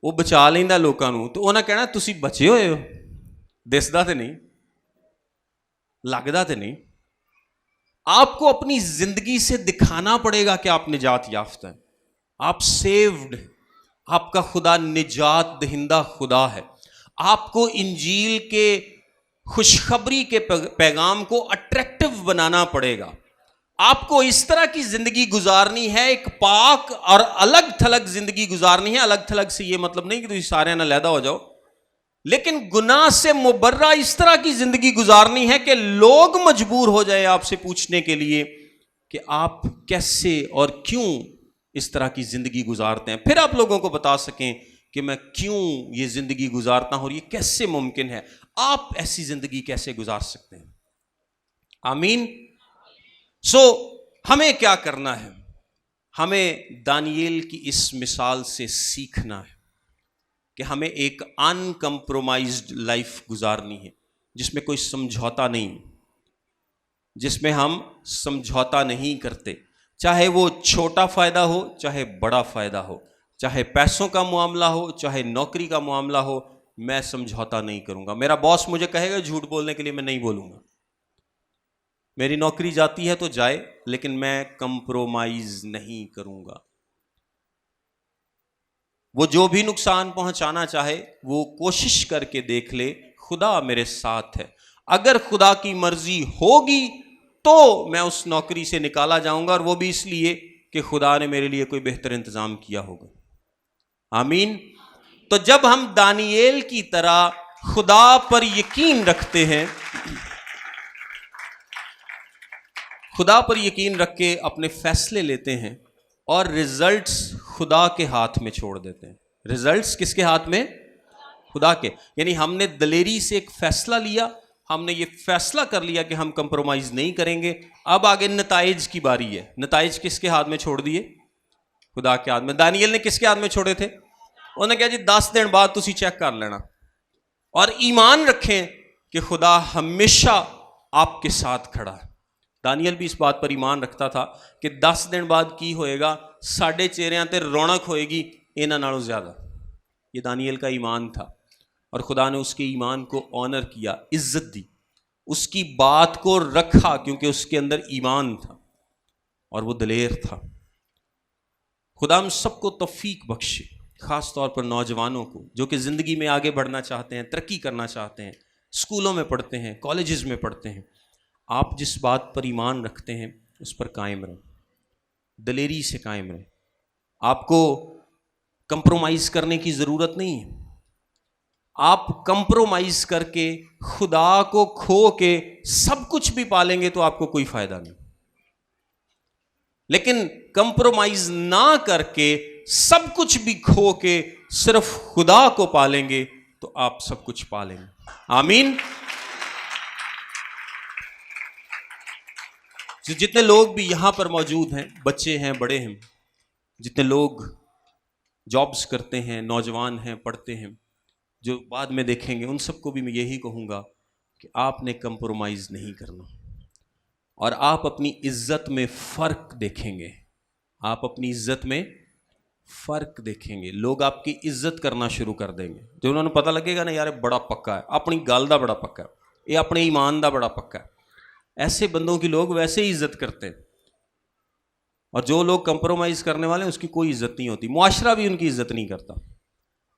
وہ بچا لیندا لوکاں نو. تو انہاں کہنا تسی بچے ہوئے ہو, دسدا تے نہیں, لگدا تے نہیں. آپ کو اپنی زندگی سے دکھانا پڑے گا کہ آپ نجات یافتہ ہیں, آپ سیوڈ, آپ کا خدا نجات دہندہ خدا ہے. آپ کو انجیل کے خوشخبری کے پیغام کو اٹریکٹیو بنانا پڑے گا. آپ کو اس طرح کی زندگی گزارنی ہے, ایک پاک اور الگ تھلگ زندگی گزارنی ہے. الگ تھلگ سے یہ مطلب نہیں کہ تم سارے نہ علیحدہ ہو جاؤ, لیکن گناہ سے مبرہ اس طرح کی زندگی گزارنی ہے کہ لوگ مجبور ہو جائے آپ سے پوچھنے کے لیے کہ آپ کیسے اور کیوں اس طرح کی زندگی گزارتے ہیں. پھر آپ لوگوں کو بتا سکیں کہ میں کیوں یہ زندگی گزارتا ہوں اور یہ کیسے ممکن ہے, آپ ایسی زندگی کیسے گزار سکتے ہیں. آمین. ہمیں کیا کرنا ہے؟ ہمیں دانییل کی اس مثال سے سیکھنا ہے کہ ہمیں ایک ان کمپرومائزڈ لائف گزارنی ہے, جس میں کوئی سمجھوتا نہیں, جس میں ہم سمجھوتا نہیں کرتے, چاہے وہ چھوٹا فائدہ ہو چاہے بڑا فائدہ ہو, چاہے پیسوں کا معاملہ ہو چاہے نوکری کا معاملہ ہو. میں سمجھوتا نہیں کروں گا. میرا باس مجھے کہے گا جھوٹ بولنے کے لیے, میں نہیں بولوں گا. میری نوکری جاتی ہے تو جائے, لیکن میں کمپرومائز نہیں کروں گا. وہ جو بھی نقصان پہنچانا چاہے وہ کوشش کر کے دیکھ لے, خدا میرے ساتھ ہے. اگر خدا کی مرضی ہوگی تو میں اس نوکری سے نکالا جاؤں گا, اور وہ بھی اس لیے کہ خدا نے میرے لیے کوئی بہتر انتظام کیا ہوگا. آمین. تو جب ہم دانییل کی طرح خدا پر یقین رکھتے ہیں, خدا پر یقین رکھ کے اپنے فیصلے لیتے ہیں اور رزلٹس خدا کے ہاتھ میں چھوڑ دیتے ہیں. رزلٹس کس کے ہاتھ میں؟ خدا کے. یعنی ہم نے دلیری سے ایک فیصلہ لیا, ہم نے یہ فیصلہ کر لیا کہ ہم کمپرومائز نہیں کریں گے. اب آگے نتائج کی باری ہے. نتائج کس کے ہاتھ میں چھوڑ دیے؟ خدا کے ہاتھ میں. دانیل نے کس کے ہاتھ میں چھوڑے تھے؟ انہوں نے کہا جی 10 دن بعد تسی چیک کر لینا, اور ایمان رکھیں کہ خدا ہمیشہ آپ کے ساتھ کھڑا ہے. دانیل بھی اس بات پر ایمان رکھتا تھا کہ 10 دن بعد کی ہوئے گا, ساڈے چہریاں تے رونق ہوئے گی انہاں نالوں زیادہ. یہ دانیل کا ایمان تھا, اور خدا نے اس کے ایمان کو آنر کیا, عزت دی, اس کی بات کو رکھا کیونکہ اس کے اندر ایمان تھا اور وہ دلیر تھا. خدا ہم سب کو توفیق بخشے, خاص طور پر نوجوانوں کو جو کہ زندگی میں آگے بڑھنا چاہتے ہیں, ترقی کرنا چاہتے ہیں, اسکولوں میں پڑھتے ہیں, کالجز میں پڑھتے ہیں. آپ جس بات پر ایمان رکھتے ہیں اس پر قائم رہیں, دلیری سے قائم رہیں. آپ کو کمپرومائز کرنے کی ضرورت نہیں ہے. آپ کمپرومائز کر کے خدا کو کھو کے سب کچھ بھی پالیں گے تو آپ کو کوئی فائدہ نہیں, لیکن کمپرومائز نہ کر کے سب کچھ بھی کھو کے صرف خدا کو پالیں گے تو آپ سب کچھ پالیں گے. آمین. جتنے لوگ بھی یہاں پر موجود ہیں, بچے ہیں, بڑے ہیں, جتنے لوگ جابز کرتے ہیں, نوجوان ہیں, پڑھتے ہیں, جو بعد میں دیکھیں گے, ان سب کو بھی میں یہی کہوں گا کہ آپ نے کمپرومائز نہیں کرنا, اور آپ اپنی عزت میں فرق دیکھیں گے. آپ اپنی عزت میں فرق دیکھیں گے. لوگ آپ کی عزت کرنا شروع کر دیں گے. جو انہوں نے پتہ لگے گا نا یار بڑا پکا ہے, اپنی گل دا بڑا پکا ہے, یہ اپنے ایمان دا بڑا پکا ہے, ایسے بندوں کی لوگ ویسے ہی عزت کرتے ہیں. اور جو لوگ کمپرومائز کرنے والے ہیں اس کی کوئی عزت نہیں ہوتی, معاشرہ بھی ان کی عزت نہیں کرتا.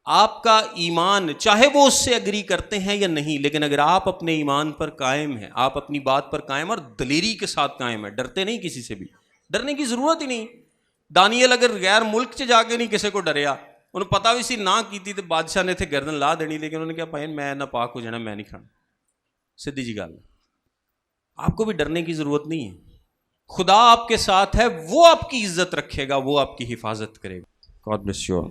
آپ کا ایمان چاہے وہ اس سے اگری کرتے ہیں یا نہیں, لیکن اگر آپ اپنے ایمان پر قائم ہیں, آپ اپنی بات پر قائم اور دلیری کے ساتھ قائم ہیں, ڈرتے نہیں کسی سے بھی, ڈرنے کی ضرورت ہی نہیں. دانیل اگر غیر ملک چ جا کے نہیں کسی کو ڈریا, انہوں پتہ بھی سی نہ کی تو بادشاہ نے تھے گردن لا دینی, لیکن انہوں نے کہا بھائی میں نہ پاک ہو جانا, میں نہیں کھانا. سیدھی جی گل. آپ کو بھی ڈرنے کی ضرورت نہیں ہے. خدا آپ کے ساتھ ہے, وہ آپ کی عزت رکھے گا, وہ آپ کی حفاظت کرے گا. God bless you all.